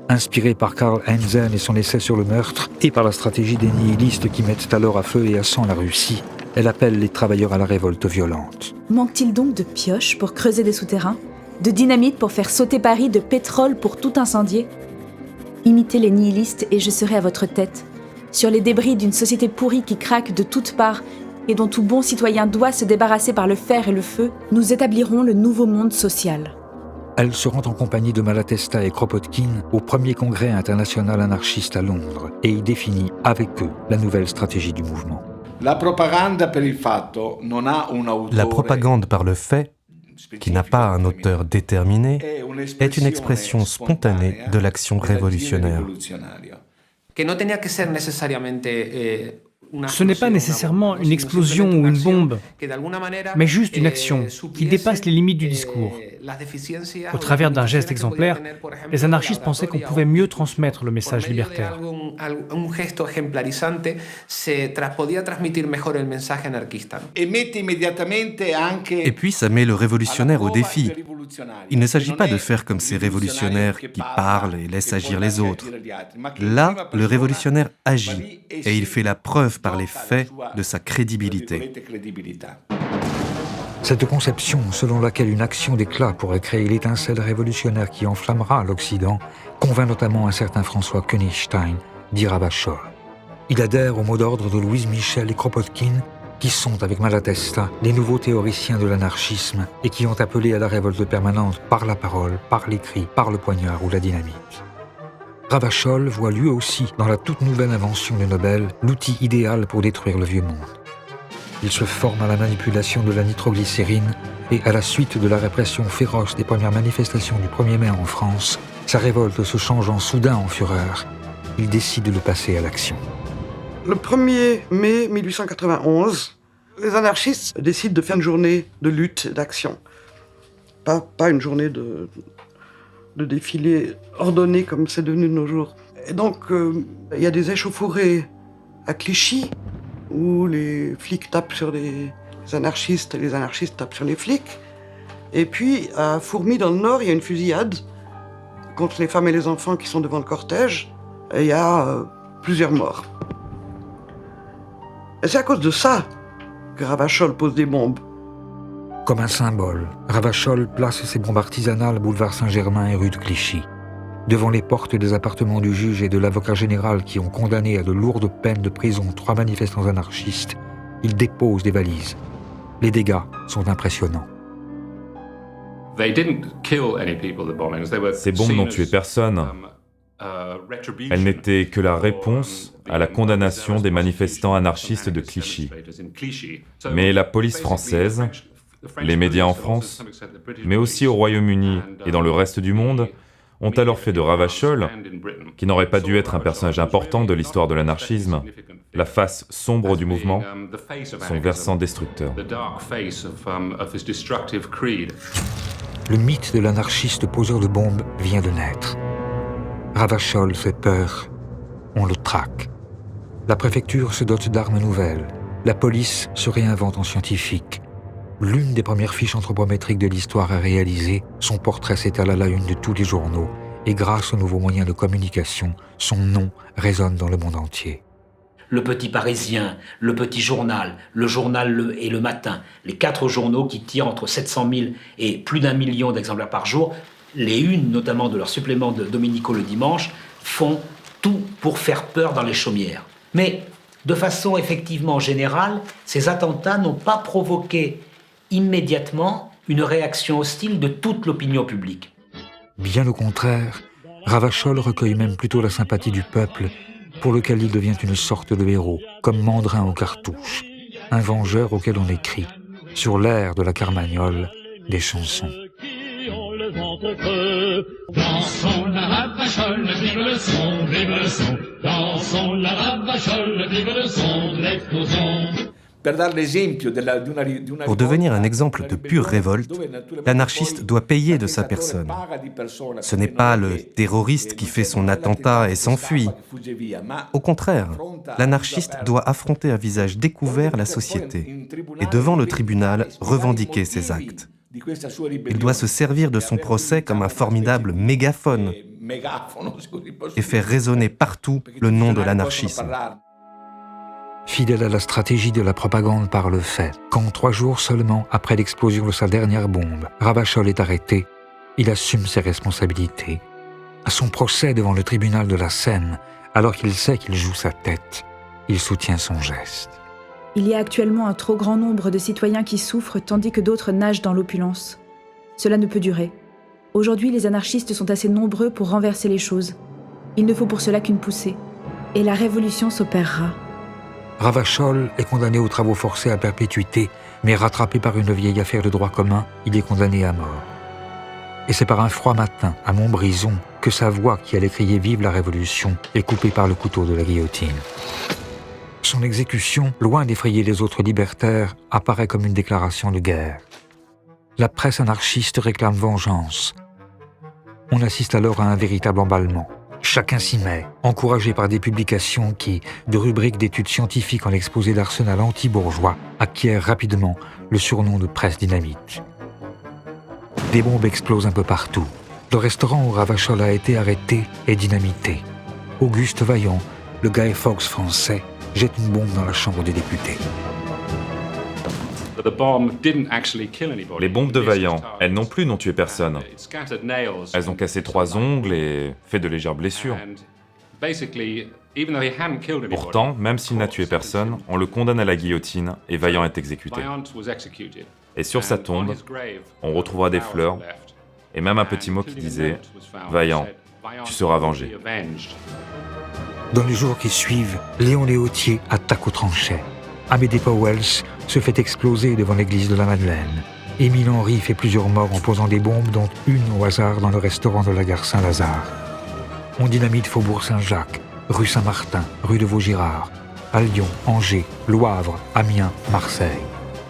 Inspirée par Karl Heinzen et son essai sur le meurtre, et par la stratégie des nihilistes qui mettent alors à feu et à sang la Russie, elle appelle les travailleurs à la révolte violente. Manque-t-il donc de pioches pour creuser des souterrains, de dynamite pour faire sauter Paris, de pétrole pour tout incendier ? Imitez les nihilistes et je serai à votre tête, sur les débris d'une société pourrie qui craque de toutes parts et dont tout bon citoyen doit se débarrasser par le fer et le feu, nous établirons le nouveau monde social. Elle se rend en compagnie de Malatesta et Kropotkin au premier congrès international anarchiste à Londres et y définit avec eux la nouvelle stratégie du mouvement. La propagande par le fait, qui n'a pas un auteur déterminé, est une expression spontanée de l'action révolutionnaire. Ce n'est pas nécessairement une explosion ou une bombe, mais juste une action qui dépasse les limites du discours. Au travers d'un geste exemplaire, les anarchistes pensaient qu'on pouvait mieux transmettre le message libertaire. Et puis ça met le révolutionnaire au défi. Il ne s'agit pas de faire comme ces révolutionnaires qui parlent et laissent agir les autres. Là, le révolutionnaire agit et il fait la preuve par les faits de sa crédibilité. Cette conception, selon laquelle une action d'éclat pourrait créer l'étincelle révolutionnaire qui enflammera l'Occident, convainc notamment un certain François Königstein, dit Ravachol. Il adhère au mot d'ordre de Louise Michel et Kropotkin, qui sont, avec Malatesta, les nouveaux théoriciens de l'anarchisme et qui ont appelé à la révolte permanente par la parole, par l'écrit, par le poignard ou la dynamite. Ravachol voit lui aussi, dans la toute nouvelle invention de Nobel, l'outil idéal pour détruire le vieux monde. Il se forme à la manipulation de la nitroglycérine et, à la suite de la répression féroce des premières manifestations du 1er mai en France, sa révolte se changeant soudain en fureur, il décide de passer à l'action. Le 1er mai 1891, Les anarchistes décident de faire une journée de lutte et d'action. Pas une journée de défilé ordonné comme c'est devenu de nos jours. Et donc, il y a des échauffourées à Clichy, où les flics tapent sur les anarchistes et les anarchistes tapent sur les flics. Et puis, à Fourmies, dans le Nord, il y a une fusillade contre les femmes et les enfants qui sont devant le cortège. Et il y a plusieurs morts. Et c'est à cause de ça que Ravachol pose des bombes. Comme un symbole, Ravachol place ses bombes artisanales boulevard Saint-Germain et rue de Clichy. Devant les portes des appartements du juge et de l'avocat général qui ont condamné à de lourdes peines de prison 3 manifestants anarchistes, il dépose des valises. Les dégâts sont impressionnants. Ces bombes n'ont tué personne. Elles n'étaient que la réponse à la condamnation des manifestants anarchistes de Clichy. Mais la police française, les médias en France, mais aussi au Royaume-Uni et dans le reste du monde, ont alors fait de Ravachol, qui n'aurait pas dû être un personnage important de l'histoire de l'anarchisme, la face sombre du mouvement, son versant destructeur. Le mythe de l'anarchiste poseur de bombes vient de naître. Ravachol fait peur, on le traque. La préfecture se dote d'armes nouvelles. La police se réinvente en scientifique. L'une des premières fiches anthropométriques de l'histoire à réaliser, son portrait s'étale à la une de tous les journaux, et grâce aux nouveaux moyens de communication, son nom résonne dans le monde entier. Le Petit Parisien, le Petit Journal, le Journal et le Matin, les 4 journaux qui tirent entre 700 000 et plus d'1 million d'exemplaires par jour, les unes, notamment de leur supplément de Domenico le dimanche, font tout pour faire peur dans les chaumières. Mais, de façon effectivement générale, ces attentats n'ont pas provoqué immédiatement une réaction hostile de toute l'opinion publique. Bien au contraire, Ravachol recueille même plutôt la sympathie du peuple, pour lequel il devient une sorte de héros, comme Mandrin aux cartouches, un vengeur auquel on écrit, sur l'air de la Carmagnole, des chansons. Dansons la Ravachol, vive le son, vive le son. Dansons la Ravachol, vive le son, l'explosion. Pour devenir un exemple de pure révolte, l'anarchiste doit payer de sa personne. Ce n'est pas le terroriste qui fait son attentat et s'enfuit. Au contraire, l'anarchiste doit affronter à visage découvert la société et devant le tribunal revendiquer ses actes. Il doit se servir de son procès comme un formidable mégaphone et faire résonner partout le nom de l'anarchisme. Fidèle à la stratégie de la propagande par le fait, quand 3 jours seulement après l'explosion de sa dernière bombe, Ravachol est arrêté, il assume ses responsabilités. À son procès devant le tribunal de la Seine, alors qu'il sait qu'il joue sa tête, il soutient son geste. Il y a actuellement un trop grand nombre de citoyens qui souffrent tandis que d'autres nagent dans l'opulence. Cela ne peut durer. Aujourd'hui, les anarchistes sont assez nombreux pour renverser les choses. Il ne faut pour cela qu'une poussée. Et la révolution s'opérera. Ravachol est condamné aux travaux forcés à perpétuité, mais rattrapé par une vieille affaire de droit commun, il est condamné à mort. Et c'est par un froid matin, à Montbrison, que sa voix qui allait crier « Vive la Révolution » est coupée par le couteau de la guillotine. Son exécution, loin d'effrayer les autres libertaires, apparaît comme une déclaration de guerre. La presse anarchiste réclame vengeance. On assiste alors à un véritable emballement. Chacun s'y met, encouragé par des publications qui, de rubriques d'études scientifiques en exposé d'arsenal anti-bourgeois, acquièrent rapidement le surnom de presse dynamite. Des bombes explosent un peu partout. Le restaurant où Ravachol a été arrêté est dynamité. Auguste Vaillant, le Guy Fawkes français, jette une bombe dans la Chambre des députés. Les bombes de Vaillant, elles non plus n'ont tué personne. Elles ont cassé 3 ongles et fait de légères blessures. Pourtant, même s'il n'a tué personne, on le condamne à la guillotine et Vaillant est exécuté. Et sur sa tombe, on retrouvera des fleurs et même un petit mot qui disait « Vaillant, tu seras vengé ». Dans les jours qui suivent, Léon Léautier attaque au tranchets. Amédée Powell se fait exploser devant l'église de la Madeleine. Émile Henry fait plusieurs morts en posant des bombes, dont une au hasard dans le restaurant de la gare Saint-Lazare. On dynamite Faubourg Saint-Jacques, rue Saint-Martin, rue de Vaugirard. à Lyon, Angers, Le Havre, Amiens, Marseille.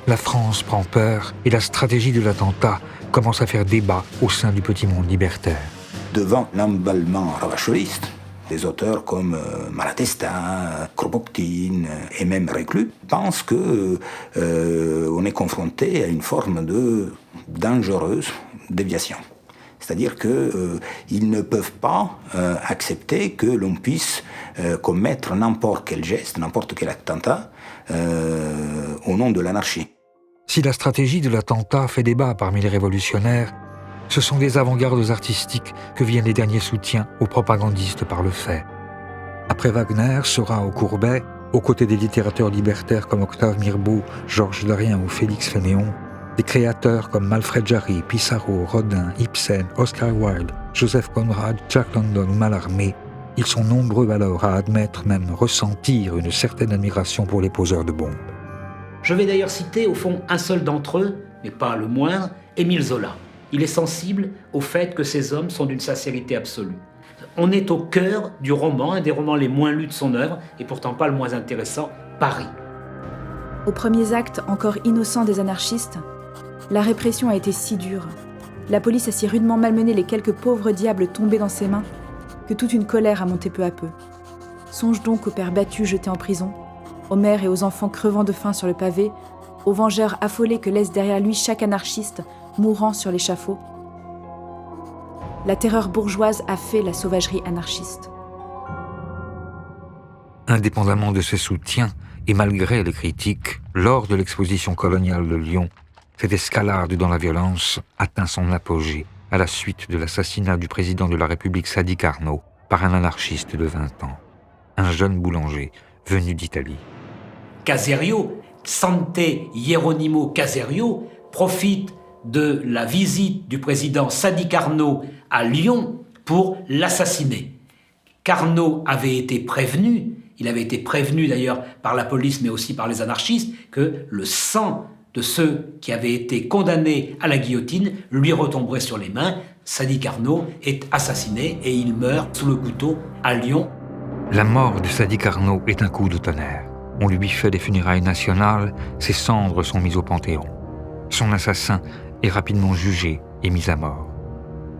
La France prend peur et la stratégie de l'attentat commence à faire débat au sein du petit monde libertaire. Devant l'emballement ravacholiste, des auteurs comme Malatesta, Kropotkin et même Reclus pensent que on est confronté à une forme de dangereuse déviation. C'est-à-dire qu'ils ne peuvent pas accepter que l'on puisse commettre n'importe quel geste, n'importe quel attentat au nom de l'anarchie. Si la stratégie de l'attentat fait débat parmi les révolutionnaires, ce sont des avant-gardes artistiques que viennent les derniers soutiens aux propagandistes par le fait. Après Wagner, Seurat ou Courbet, aux côtés des littérateurs libertaires comme Octave Mirbeau, Georges Darien ou Félix Fénéon, des créateurs comme Alfred Jarry, Pissarro, Rodin, Ibsen, Oscar Wilde, Joseph Conrad, Jack London ou Mallarmé, ils sont nombreux alors à admettre, même ressentir une certaine admiration pour les poseurs de bombes. Je vais d'ailleurs citer au fond un seul d'entre eux, mais pas le moindre, Émile Zola. Il est sensible au fait que ces hommes sont d'une sincérité absolue. On est au cœur du roman, un des romans les moins lus de son œuvre, et pourtant pas le moins intéressant, Paris. Aux premiers actes encore innocents des anarchistes, la répression a été si dure, la police a si rudement malmené les quelques pauvres diables tombés dans ses mains, que toute une colère a monté peu à peu. Songe donc aux pères battus jetés en prison, aux mères et aux enfants crevant de faim sur le pavé, aux vengeurs affolés que laisse derrière lui chaque anarchiste mourant sur l'échafaud. La terreur bourgeoise a fait la sauvagerie anarchiste. Indépendamment de ses soutiens et malgré les critiques, lors de l'exposition coloniale de Lyon, cette escalade dans la violence atteint son apogée à la suite de l'assassinat du président de la République Sadi Carnot par un anarchiste de 20 ans, un jeune boulanger venu d'Italie. Caserio, Sante Hieronimo Caserio, profite de la visite du président Sadi Carnot à Lyon pour l'assassiner. Carnot avait été prévenu, il avait été prévenu d'ailleurs par la police mais aussi par les anarchistes, que le sang de ceux qui avaient été condamnés à la guillotine lui retomberait sur les mains. Sadi Carnot est assassiné et il meurt sous le couteau à Lyon. La mort de Sadi Carnot est un coup de tonnerre. On lui fait des funérailles nationales, ses cendres sont mises au Panthéon. Son assassin est rapidement jugé et mis à mort.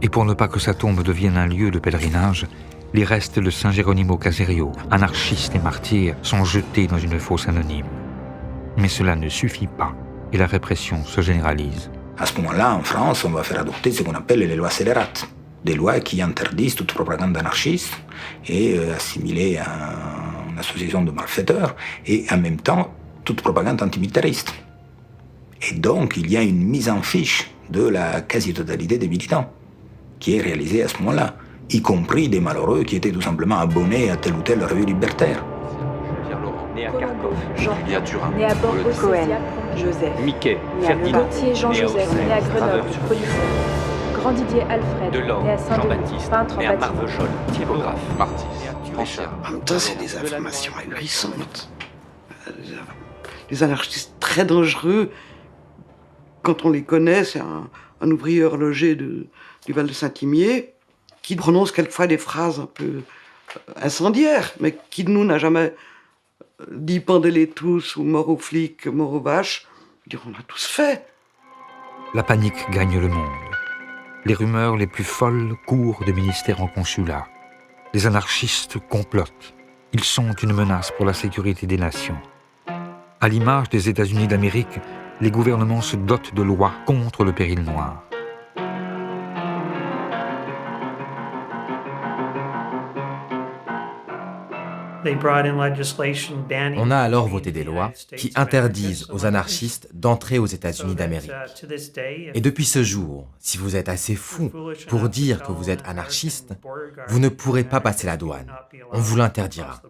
Et pour ne pas que sa tombe devienne un lieu de pèlerinage, les restes de Saint Geronimo Caserio, anarchiste et martyr, sont jetés dans une fosse anonyme. Mais cela ne suffit pas, et la répression se généralise. À ce moment-là, en France, on va faire adopter ce qu'on appelle les lois scélérates, des lois qui interdisent toute propagande anarchiste et assimilée à une association de malfaiteurs, et en même temps toute propagande antimilitariste. Et donc, il y a une mise en fiche de la quasi-totalité des militants, qui est réalisée à ce moment-là, y compris des malheureux qui étaient tout simplement abonnés à telle ou telle revue libertaire. Né à Kharkov, Jean à Turin, né à Bordeaux, Cohen, Joseph, Mickey, né à Ferdinand, Gauthier, Jean-Joseph, né à Grenoble, policier, Grand Didier Alfred, Delors, né à Saint-Denis, Jean-Baptiste, peintre en né à bâtiment. Marvejol, typographe, Martis, en même temps, c'est des informations ahurissantes. Les anarchistes très dangereux, quand on les connaît, c'est un ouvrier horloger du Val de Saint-Imier qui prononce quelquefois des phrases un peu incendiaires, mais qui de nous n'a jamais dit pendez-les tous ou mort aux flics, mort aux vaches. On a tous fait. La panique gagne le monde. Les rumeurs les plus folles courent de ministère en consulat. Les anarchistes complotent. Ils sont une menace pour la sécurité des nations. À l'image des États-Unis d'Amérique, les gouvernements se dotent de lois contre le péril noir. On a alors voté des lois qui interdisent aux anarchistes d'entrer aux États-Unis d'Amérique. Et depuis ce jour, si vous êtes assez fou pour dire que vous êtes anarchiste, vous ne pourrez pas passer la douane. On vous l'interdira.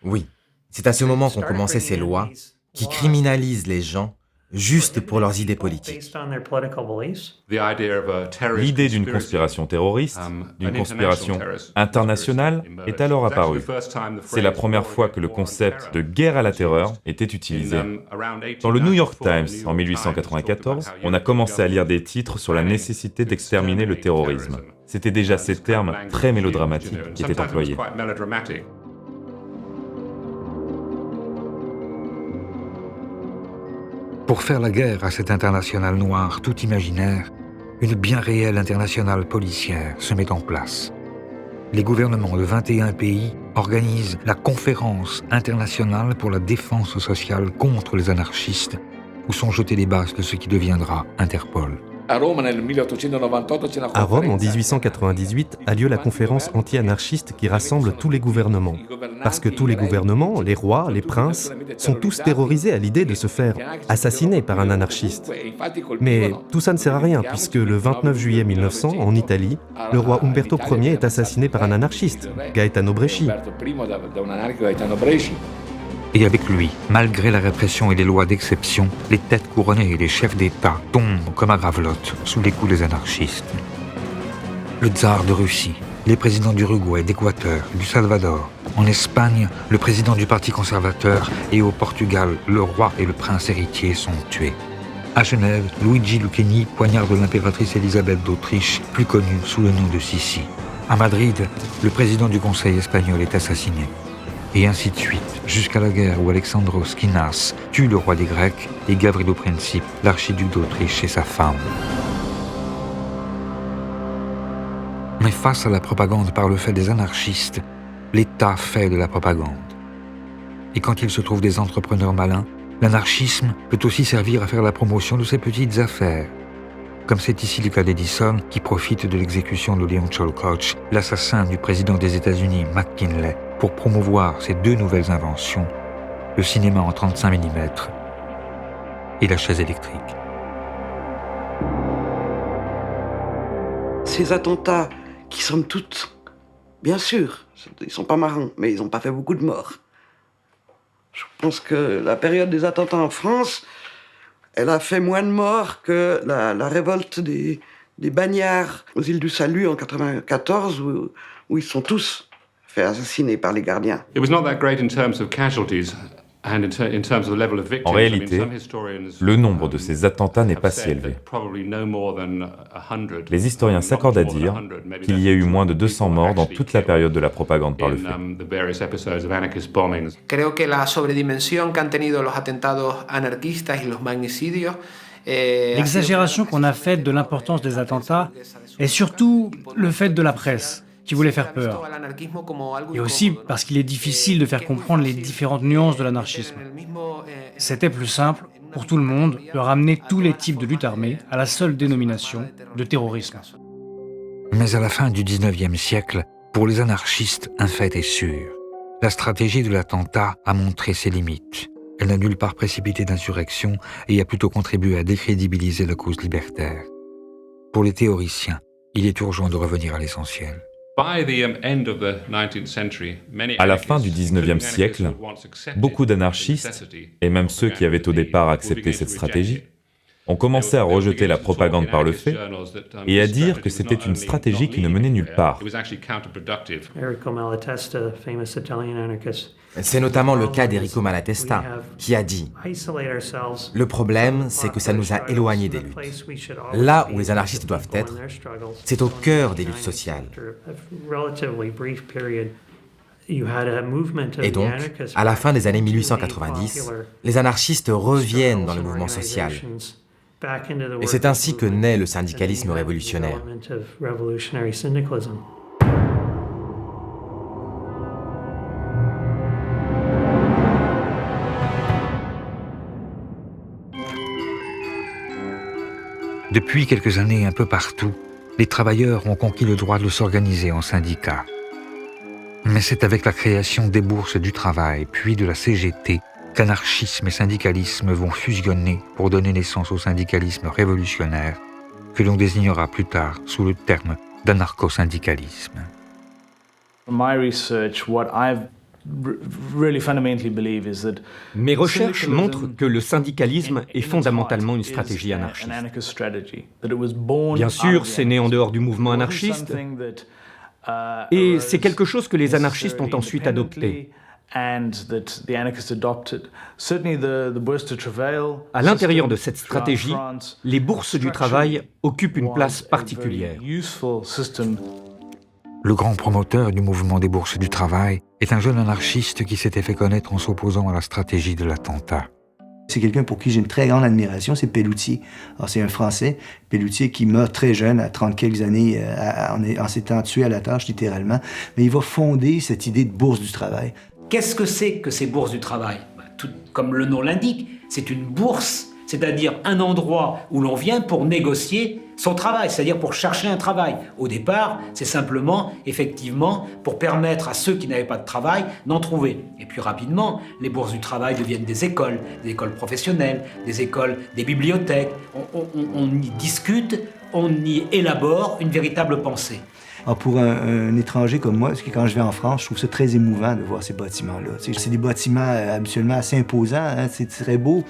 Oui, c'est à ce moment qu'ont commencé ces lois qui criminalisent les gens juste pour leurs idées politiques. L'idée d'une conspiration terroriste, d'une conspiration internationale, est alors apparue. C'est la première fois que le concept de guerre à la terreur était utilisé. Dans le New York Times, en 1894, on a commencé à lire des titres sur la nécessité d'exterminer le terrorisme. C'était déjà ces termes très mélodramatiques qui étaient employés. Pour faire la guerre à cette internationale noire tout imaginaire, une bien réelle internationale policière se met en place. Les gouvernements de 21 pays organisent la Conférence internationale pour la défense sociale contre les anarchistes, où sont jetées les bases de ce qui deviendra Interpol. À Rome, en 1898, a lieu la conférence anti-anarchiste qui rassemble tous les gouvernements. Parce que tous les gouvernements, les rois, les princes, sont tous terrorisés à l'idée de se faire assassiner par un anarchiste. Mais tout ça ne sert à rien, puisque le 29 juillet 1900, en Italie, le roi Umberto Ier est assassiné par un anarchiste, Gaetano Bresci. Et avec lui, malgré la répression et les lois d'exception, les têtes couronnées et les chefs d'État tombent comme à gravelotte sous les coups des anarchistes. Le tsar de Russie, les présidents d'Uruguay, d'Équateur, du Salvador, en Espagne, le président du Parti conservateur et au Portugal, le roi et le prince héritier sont tués. À Genève, Luigi Lucchini poignarde l'impératrice Élisabeth d'Autriche, plus connue sous le nom de Sissi. À Madrid, le président du Conseil espagnol est assassiné. Et ainsi de suite, jusqu'à la guerre où Alexandros Skinas tue le roi des Grecs et Gavrilo Princip, l'archiduc d'Autriche et sa femme. Mais face à la propagande par le fait des anarchistes, l'État fait de la propagande. Et quand il se trouve des entrepreneurs malins, l'anarchisme peut aussi servir à faire la promotion de ses petites affaires. Comme c'est ici le cas d'Edison, qui profite de l'exécution de Leon Cholkoch, l'assassin du président des États-Unis, McKinley, pour promouvoir ses deux nouvelles inventions, le cinéma en 35 mm et la chaise électrique. Ces attentats qui, somme toute, bien sûr, ils sont pas marrants, mais ils n'ont pas fait beaucoup de morts. Je pense que la période des attentats en France, elle a fait moins de morts que la révolte des bagnards aux îles du Salut en 1994, où ils sont tous fait assassiner par les gardiens. En réalité, le nombre de ces attentats n'est pas si élevé. Les historiens s'accordent à dire qu'il y a eu moins de 200 morts dans toute la période de la propagande par le fait. Creo que la sobredimensión que han tenido los atentados anarquistas y los magnicidios. L'exagération qu'on a faite de l'importance des attentats est surtout le fait de la presse, qui voulait faire peur. Et aussi parce qu'il est difficile de faire comprendre les différentes nuances de l'anarchisme. C'était plus simple, pour tout le monde, de ramener tous les types de lutte armée à la seule dénomination de terrorisme. Mais à la fin du 19e siècle, pour les anarchistes, un fait est sûr. La stratégie de l'attentat a montré ses limites. Elle n'a nulle part précipité d'insurrection et a plutôt contribué à décrédibiliser la cause libertaire. Pour les théoriciens, il est urgent de revenir à l'essentiel. À la fin du 19e siècle, beaucoup d'anarchistes, et même ceux qui avaient au départ accepté cette stratégie, ont commencé à rejeter la propagande par le fait et à dire que c'était une stratégie qui ne menait nulle part. C'est notamment le cas d'Enrico Malatesta, qui a dit « Le problème, c'est que ça nous a éloignés des luttes. Là où les anarchistes doivent être, c'est au cœur des luttes sociales. » Et donc, à la fin des années 1890, les anarchistes reviennent dans le mouvement social. Et c'est ainsi que naît le syndicalisme révolutionnaire. Depuis quelques années, un peu partout, les travailleurs ont conquis le droit de s'organiser en syndicats. Mais c'est avec la création des bourses du travail, puis de la CGT, qu'anarchisme et syndicalisme vont fusionner pour donner naissance au syndicalisme révolutionnaire, que l'on désignera plus tard sous le terme d'anarcho-syndicalisme. Mes recherches montrent que le syndicalisme est fondamentalement une stratégie anarchiste. Bien sûr, c'est né en dehors du mouvement anarchiste, et c'est quelque chose que les anarchistes ont ensuite adopté. À l'intérieur de cette stratégie, les bourses du travail occupent une place particulière. Le grand promoteur du mouvement des bourses du travail est un jeune anarchiste qui s'était fait connaître en s'opposant à la stratégie de l'attentat. C'est quelqu'un pour qui j'ai une très grande admiration, c'est Pelloutier. Alors, c'est un Français, Pelloutier, qui meurt très jeune, à 30 quelques années, en s'étant tué à la tâche, littéralement. Mais il va fonder cette idée de bourse du travail. Qu'est-ce que c'est que ces bourses du travail? Tout comme le nom l'indique, c'est une bourse, c'est-à-dire un endroit où l'on vient pour négocier son travail, c'est-à-dire pour chercher un travail. Au départ, c'est simplement, effectivement, pour permettre à ceux qui n'avaient pas de travail d'en trouver. Et puis rapidement, les bourses du travail deviennent des écoles professionnelles, des écoles, des bibliothèques. On y discute, on y élabore une véritable pensée. Alors pour un étranger comme moi, parce que quand je vais en France, je trouve ça très émouvant de voir ces bâtiments-là. C'est des bâtiments habituellement assez imposants, hein, c'est très beau.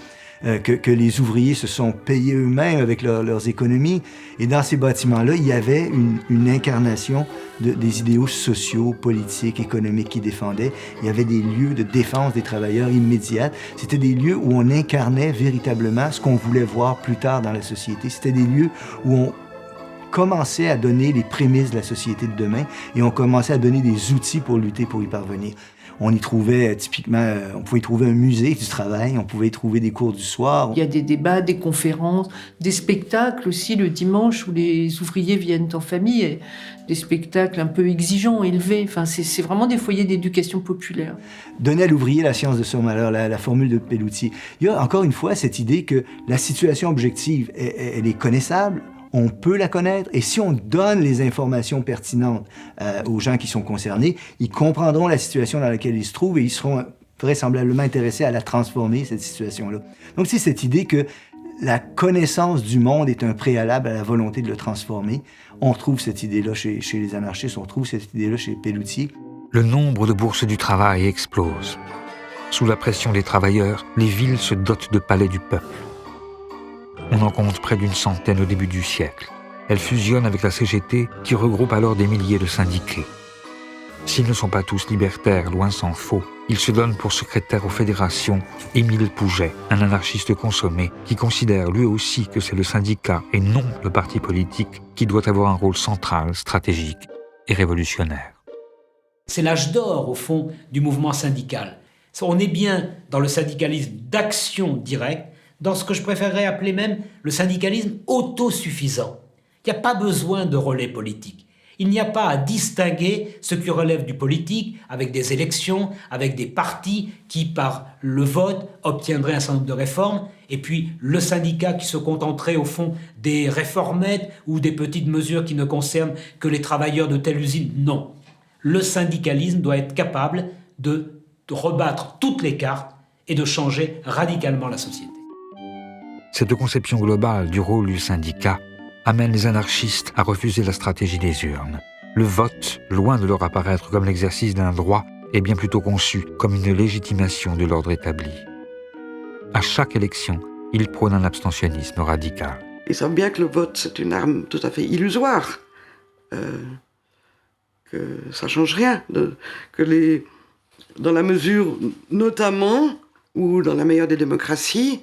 Que les ouvriers se sont payés eux-mêmes avec leurs économies. Et dans ces bâtiments-là, il y avait une incarnation des idéaux sociaux, politiques, économiques qu'ils défendaient. Il y avait des lieux de défense des travailleurs immédiates. C'était des lieux où on incarnait véritablement ce qu'on voulait voir plus tard dans la société. C'était des lieux où on commençait à donner les prémices de la société de demain et on commençait à donner des outils pour lutter pour y parvenir. On y trouvait typiquement, on pouvait y trouver un musée du travail, on pouvait y trouver des cours du soir. Il y a des débats, des conférences, des spectacles aussi le dimanche où les ouvriers viennent en famille, des spectacles un peu exigeants, élevés. Enfin, c'est vraiment des foyers d'éducation populaire. Donner à l'ouvrier la science de son malheur, la formule de Pelloutier. Il y a encore une fois cette idée que la situation objective, elle est connaissable. On peut la connaître, et si on donne les informations pertinentes aux gens qui sont concernés, ils comprendront la situation dans laquelle ils se trouvent et ils seront vraisemblablement intéressés à la transformer, cette situation-là. Donc c'est cette idée que la connaissance du monde est un préalable à la volonté de le transformer. On retrouve cette idée-là chez les anarchistes, on retrouve cette idée-là chez Pelloutier. Le nombre de bourses du travail explose. Sous la pression des travailleurs, les villes se dotent de palais du peuple. On en compte près d'une centaine au début du siècle. Elle fusionne avec la CGT qui regroupe alors des milliers de syndiqués. S'ils ne sont pas tous libertaires, loin s'en faut, ils se donnent pour secrétaire aux fédérations Émile Pouget, un anarchiste consommé qui considère lui aussi que c'est le syndicat et non le parti politique qui doit avoir un rôle central, stratégique et révolutionnaire. C'est l'âge d'or, au fond, du mouvement syndical. On est bien dans le syndicalisme d'action directe, dans ce que je préférerais appeler même le syndicalisme autosuffisant. Il n'y a pas besoin de relais politique. Il n'y a pas à distinguer ce qui relève du politique avec des élections, avec des partis qui, par le vote, obtiendraient un certain nombre de réformes, et puis le syndicat qui se contenterait au fond des réformettes ou des petites mesures qui ne concernent que les travailleurs de telle usine. Non. Le syndicalisme doit être capable de rebattre toutes les cartes et de changer radicalement la société. Cette conception globale du rôle du syndicat amène les anarchistes à refuser la stratégie des urnes. Le vote, loin de leur apparaître comme l'exercice d'un droit, est bien plutôt conçu comme une légitimation de l'ordre établi. À chaque élection, ils prônent un abstentionnisme radical. Ils savent bien que le vote, c'est une arme tout à fait illusoire, que ça ne change rien, dans la mesure, notamment, où dans la meilleure des démocraties,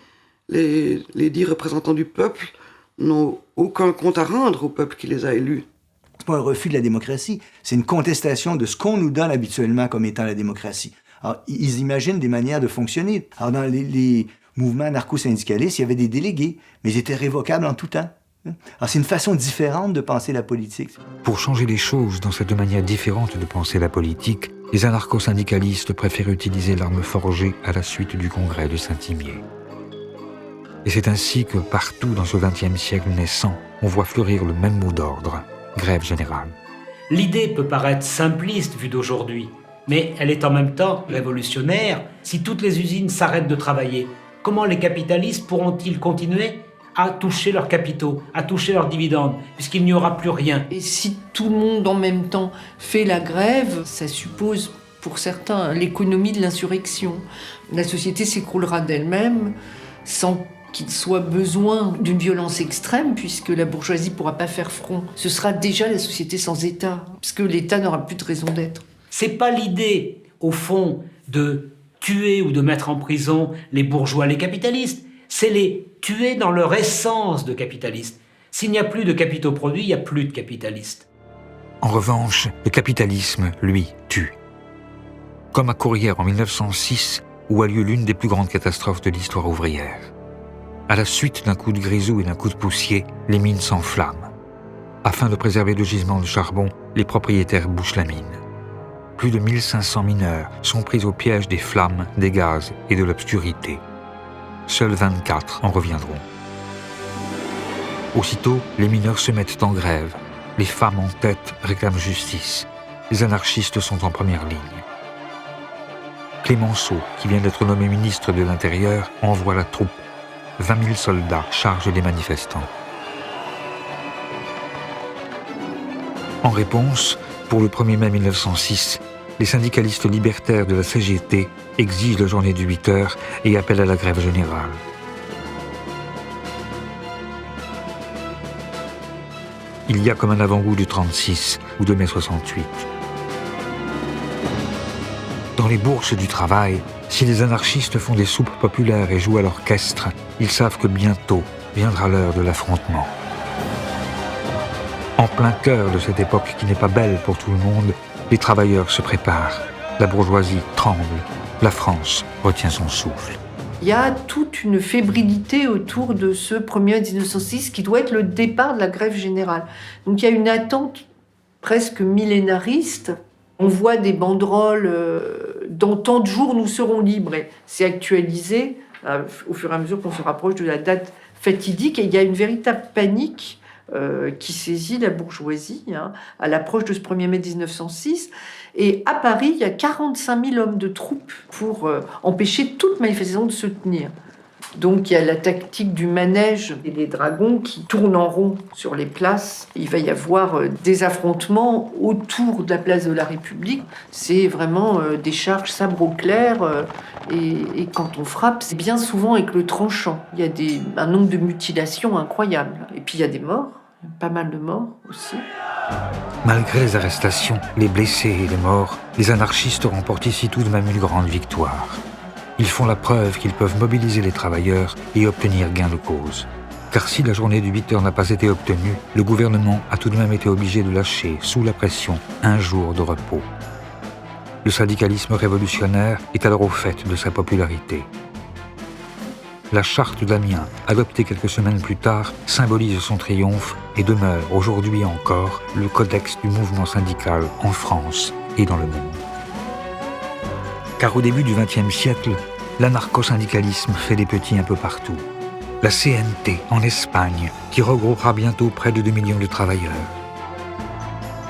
les 10 représentants du peuple n'ont aucun compte à rendre au peuple qui les a élus. C'est pas un refus de la démocratie, c'est une contestation de ce qu'on nous donne habituellement comme étant la démocratie. Alors, ils imaginent des manières de fonctionner. Alors, dans les mouvements anarcho-syndicalistes, il y avait des délégués, mais ils étaient révocables en tout temps. Alors, c'est une façon différente de penser la politique. Pour changer les choses dans cette manière différente de penser la politique, les anarcho-syndicalistes préfèrent utiliser l'arme forgée à la suite du congrès de Saint-Imier. Et c'est ainsi que partout dans ce XXe siècle naissant, on voit fleurir le même mot d'ordre, grève générale. L'idée peut paraître simpliste vue d'aujourd'hui, mais elle est en même temps révolutionnaire. Si toutes les usines s'arrêtent de travailler, comment les capitalistes pourront-ils continuer à toucher leurs capitaux, à toucher leurs dividendes, puisqu'il n'y aura plus rien? Et si tout le monde en même temps fait la grève, ça suppose pour certains l'économie de l'insurrection. La société s'écroulera d'elle-même sans qu'il soit besoin d'une violence extrême, puisque la bourgeoisie ne pourra pas faire front. Ce sera déjà la société sans État, puisque l'État n'aura plus de raison d'être. C'est pas l'idée, au fond, de tuer ou de mettre en prison les bourgeois, les capitalistes. C'est les tuer dans leur essence de capitalistes. S'il n'y a plus de capitaux produits, il n'y a plus de capitalistes. En revanche, le capitalisme, lui, tue. Comme à Courrières en 1906, où a lieu l'une des plus grandes catastrophes de l'histoire ouvrière. À la suite d'un coup de grisou et d'un coup de poussier, les mines s'enflamment. Afin de préserver le gisement de charbon, les propriétaires bouchent la mine. Plus de 1500 mineurs sont pris au piège des flammes, des gaz et de l'obscurité. Seuls 24 en reviendront. Aussitôt, les mineurs se mettent en grève. Les femmes en tête réclament justice. Les anarchistes sont en première ligne. Clémenceau, qui vient d'être nommé ministre de l'Intérieur, envoie la troupe. 20 000 soldats chargent les manifestants. En réponse, pour le 1er mai 1906, les syndicalistes libertaires de la CGT exigent la journée de 8 heures et appellent à la grève générale. Il y a comme un avant-goût du 36 ou de mai 68. Dans les bourses du travail, si les anarchistes font des soupes populaires et jouent à l'orchestre, ils savent que bientôt viendra l'heure de l'affrontement. En plein cœur de cette époque qui n'est pas belle pour tout le monde, les travailleurs se préparent. La bourgeoisie tremble. La France retient son souffle. Il y a toute une fébrilité autour de ce 1er mai 1906 qui doit être le départ de la grève générale. Donc il y a une attente presque millénariste. On voit des banderoles dans tant de jours nous serons libres. Et c'est actualisé au fur et à mesure qu'on se rapproche de la date fatidique. Et il y a une véritable panique qui saisit la bourgeoisie à l'approche de ce 1er mai 1906. Et à Paris, il y a 45 000 hommes de troupes pour empêcher toute manifestation de se tenir. Donc il y a la tactique du manège et les dragons qui tournent en rond sur les places. Il va y avoir des affrontements autour de la place de la République. C'est vraiment des charges sabre au clair. Et quand on frappe, c'est bien souvent avec le tranchant. Il y a un nombre de mutilations incroyable. Et puis il y a des morts, pas mal de morts aussi. Malgré les arrestations, les blessés et les morts, les anarchistes remportent ici tout de même une grande victoire. Ils font la preuve qu'ils peuvent mobiliser les travailleurs et obtenir gain de cause. Car si la journée de 8 heures n'a pas été obtenue, le gouvernement a tout de même été obligé de lâcher, sous la pression, un jour de repos. Le syndicalisme révolutionnaire est alors au fait de sa popularité. La charte d'Amiens, adoptée quelques semaines plus tard, symbolise son triomphe et demeure aujourd'hui encore le codex du mouvement syndical en France et dans le monde. Car au début du XXe siècle, l'anarcho-syndicalisme fait des petits un peu partout. La CNT en Espagne, qui regroupera bientôt près de 2 millions de travailleurs.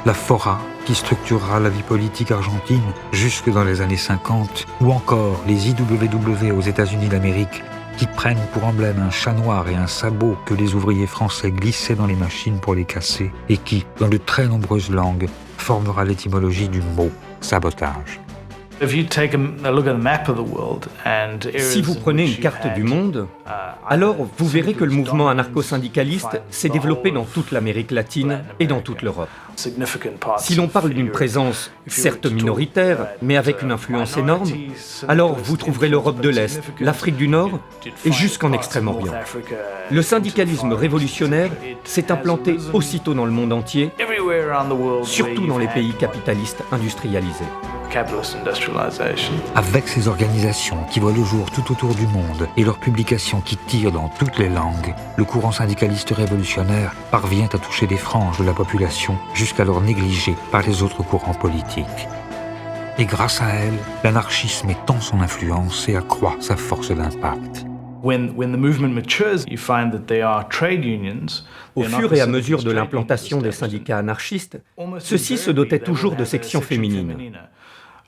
La FORA, qui structurera la vie politique argentine jusque dans les années 50, ou encore les IWW aux États-Unis d'Amérique, qui prennent pour emblème un chat noir et un sabot que les ouvriers français glissaient dans les machines pour les casser, et qui, dans de très nombreuses langues, formera l'étymologie du mot sabotage. Si vous prenez une carte du monde, alors vous verrez que le mouvement anarcho-syndicaliste s'est développé dans toute l'Amérique latine et dans toute l'Europe. Si l'on parle d'une présence certes minoritaire, mais avec une influence énorme, alors vous trouverez l'Europe de l'Est, l'Afrique du Nord et jusqu'en Extrême-Orient. Le syndicalisme révolutionnaire s'est implanté aussitôt dans le monde entier, surtout dans les pays capitalistes industrialisés. Avec ces organisations qui voient le jour tout autour du monde et leurs publications qui tirent dans toutes les langues, le courant syndicaliste révolutionnaire parvient à toucher des franges de la population jusqu'alors négligées par les autres courants politiques. Et grâce à elle, l'anarchisme étend son influence et accroît sa force d'impact. Au fur et à mesure de l'implantation des syndicats anarchistes, ceux-ci se dotaient toujours de sections féminines.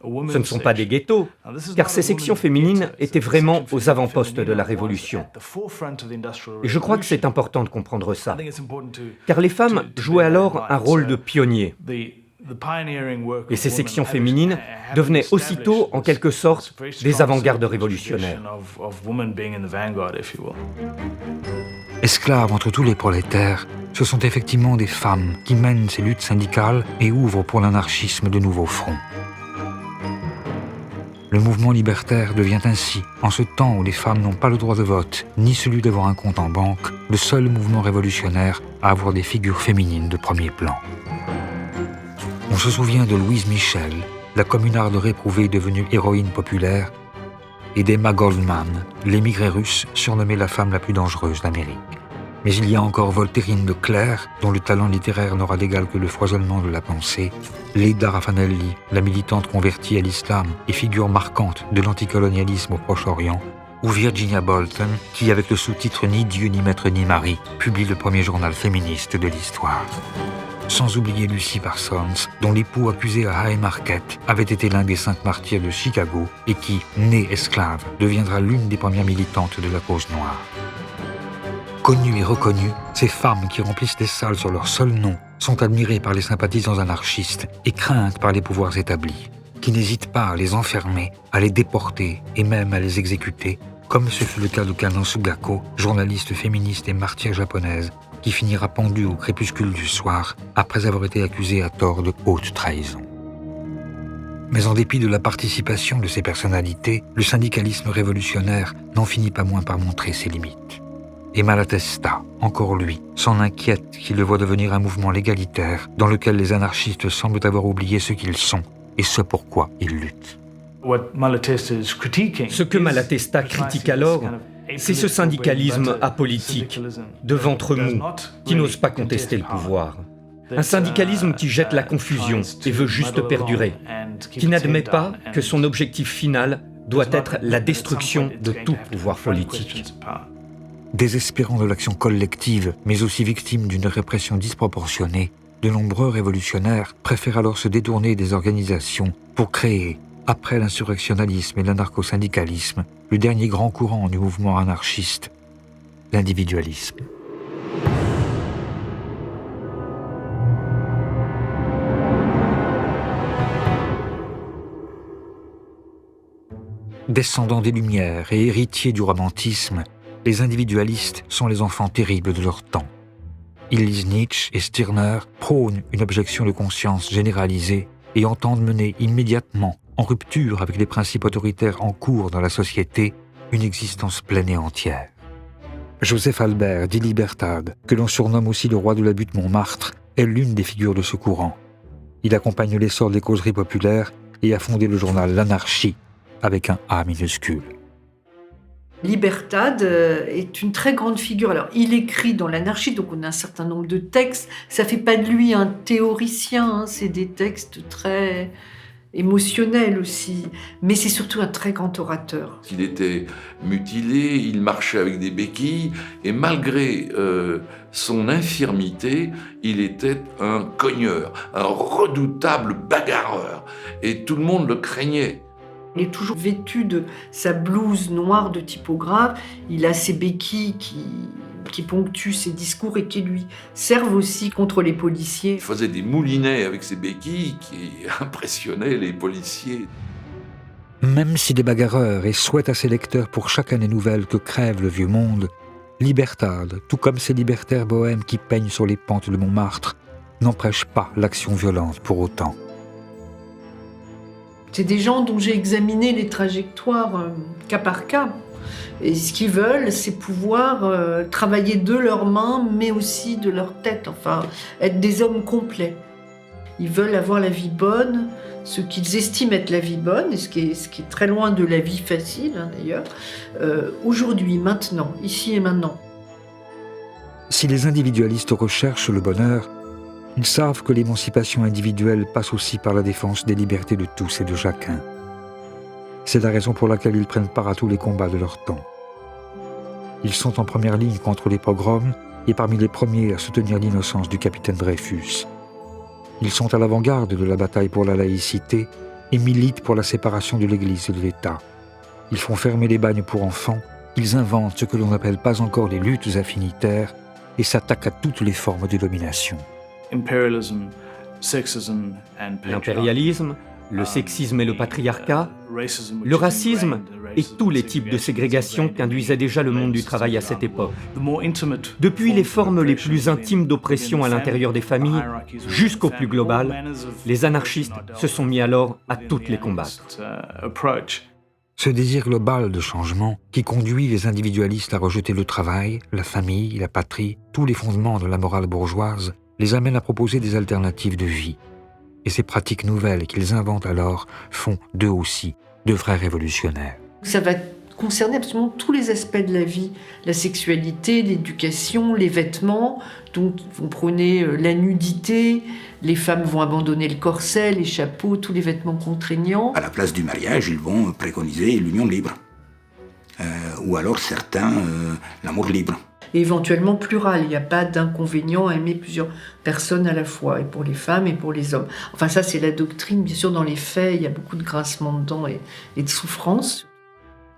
Ce ne sont pas des ghettos, car ces sections féminines étaient vraiment aux avant-postes de la Révolution. Et je crois que c'est important de comprendre ça, car les femmes jouaient alors un rôle de pionnier. Et ces sections féminines devenaient aussitôt, en quelque sorte, des avant-gardes révolutionnaires. Esclaves entre tous les prolétaires, ce sont effectivement des femmes qui mènent ces luttes syndicales et ouvrent pour l'anarchisme de nouveaux fronts. Le mouvement libertaire devient ainsi, en ce temps où les femmes n'ont pas le droit de vote, ni celui d'avoir un compte en banque, le seul mouvement révolutionnaire à avoir des figures féminines de premier plan. On se souvient de Louise Michel, la communarde réprouvée devenue héroïne populaire, et d'Emma Goldman, l'émigrée russe surnommée la femme la plus dangereuse d'Amérique. Mais il y a encore Voltairine de Clerc, dont le talent littéraire n'aura d'égal que le foisonnement de la pensée, Leda Raffanelli, la militante convertie à l'islam et figure marquante de l'anticolonialisme au Proche-Orient, ou Virginia Bolton, qui, avec le sous-titre « Ni Dieu, ni Maître, ni Marie », publie le premier journal féministe de l'histoire. Sans oublier Lucy Parsons, dont l'époux accusé à Haymarket avait été l'un des 5 martyrs de Chicago et qui, née esclave, deviendra l'une des premières militantes de la cause noire. Connues et reconnues, ces femmes qui remplissent des salles sur leur seul nom sont admirées par les sympathisants anarchistes et craintes par les pouvoirs établis, qui n'hésitent pas à les enfermer, à les déporter et même à les exécuter, comme ce fut le cas de Kano Sugako, journaliste féministe et martyre japonaise, qui finira pendue au crépuscule du soir après avoir été accusée à tort de haute trahison. Mais en dépit de la participation de ces personnalités, le syndicalisme révolutionnaire n'en finit pas moins par montrer ses limites. Et Malatesta, encore lui, s'en inquiète qu'il le voit devenir un mouvement légalitaire dans lequel les anarchistes semblent avoir oublié ce qu'ils sont et ce pourquoi ils luttent. Ce que Malatesta critique alors, c'est ce syndicalisme apolitique, de ventre mou, qui n'ose pas contester le pouvoir. Un syndicalisme qui jette la confusion et veut juste perdurer, qui n'admet pas que son objectif final doit être la destruction de tout pouvoir politique. Désespérant de l'action collective, mais aussi victime d'une répression disproportionnée, de nombreux révolutionnaires préfèrent alors se détourner des organisations pour créer, après l'insurrectionnalisme et l'anarcho-syndicalisme, le dernier grand courant du mouvement anarchiste, l'individualisme. Descendants des Lumières et héritiers du romantisme, les individualistes sont les enfants terribles de leur temps. Ils lisent Nietzsche et Stirner, prônent une objection de conscience généralisée et entendent mener immédiatement, en rupture avec les principes autoritaires en cours dans la société, une existence pleine et entière. Joseph Albert, dit Libertad, que l'on surnomme aussi le roi de la butte Montmartre, est l'une des figures de ce courant. Il accompagne l'essor des causeries populaires et a fondé le journal L'Anarchie, avec un A minuscule. Libertad est une très grande figure. Alors, il écrit dans l'Anarchie, donc on a un certain nombre de textes. Ça fait pas de lui un théoricien, c'est des textes très émotionnels aussi. Mais c'est surtout un très grand orateur. Il était mutilé, il marchait avec des béquilles, et malgré son infirmité, il était un cogneur, un redoutable bagarreur. Et tout le monde le craignait. Il est toujours vêtu de sa blouse noire de typographe. Il a ses béquilles qui ponctuent ses discours et qui lui servent aussi contre les policiers. Il faisait des moulinets avec ses béquilles qui impressionnaient les policiers. Même s'il est bagarreur et souhaite à ses lecteurs pour chaque année nouvelle que crève le vieux monde, Libertad, tout comme ces libertaires bohèmes qui peignent sur les pentes de Montmartre, n'empêche pas l'action violente pour autant. C'est des gens dont j'ai examiné les trajectoires cas par cas. Et ce qu'ils veulent, c'est pouvoir travailler de leurs mains, mais aussi de leur tête, enfin, être des hommes complets. Ils veulent avoir la vie bonne, ce qu'ils estiment être la vie bonne, et ce qui est très loin de la vie facile, hein, d'ailleurs, aujourd'hui, maintenant, ici et maintenant. Si les individualistes recherchent le bonheur, ils savent que l'émancipation individuelle passe aussi par la défense des libertés de tous et de chacun. C'est la raison pour laquelle ils prennent part à tous les combats de leur temps. Ils sont en première ligne contre les pogroms et parmi les premiers à soutenir l'innocence du capitaine Dreyfus. Ils sont à l'avant-garde de la bataille pour la laïcité et militent pour la séparation de l'Église et de l'État. Ils font fermer les bagnes pour enfants, ils inventent ce que l'on n'appelle pas encore les luttes affinitaires et s'attaquent à toutes les formes de domination. L'impérialisme, le sexisme et le patriarcat, le racisme et tous les types de ségrégation qu'induisait déjà le monde du travail à cette époque. Depuis les formes les plus intimes d'oppression à l'intérieur des familles jusqu'au plus global, les anarchistes se sont mis alors à toutes les combattre. Ce désir global de changement qui conduit les individualistes à rejeter le travail, la famille, la patrie, tous les fondements de la morale bourgeoise, les amène à proposer des alternatives de vie. Et ces pratiques nouvelles qu'ils inventent alors font d'eux aussi de vrais révolutionnaires. Ça va concerner absolument tous les aspects de la vie, la sexualité, l'éducation, les vêtements. Donc, vous prenez la nudité, les femmes vont abandonner le corset, les chapeaux, tous les vêtements contraignants. À la place du mariage, ils vont préconiser l'union libre. Ou alors certains, l'amour libre. Et éventuellement plural, il n'y a pas d'inconvénient à aimer plusieurs personnes à la fois, et pour les femmes et pour les hommes. Enfin ça c'est la doctrine, bien sûr dans les faits, il y a beaucoup de grincements de dents et de souffrances.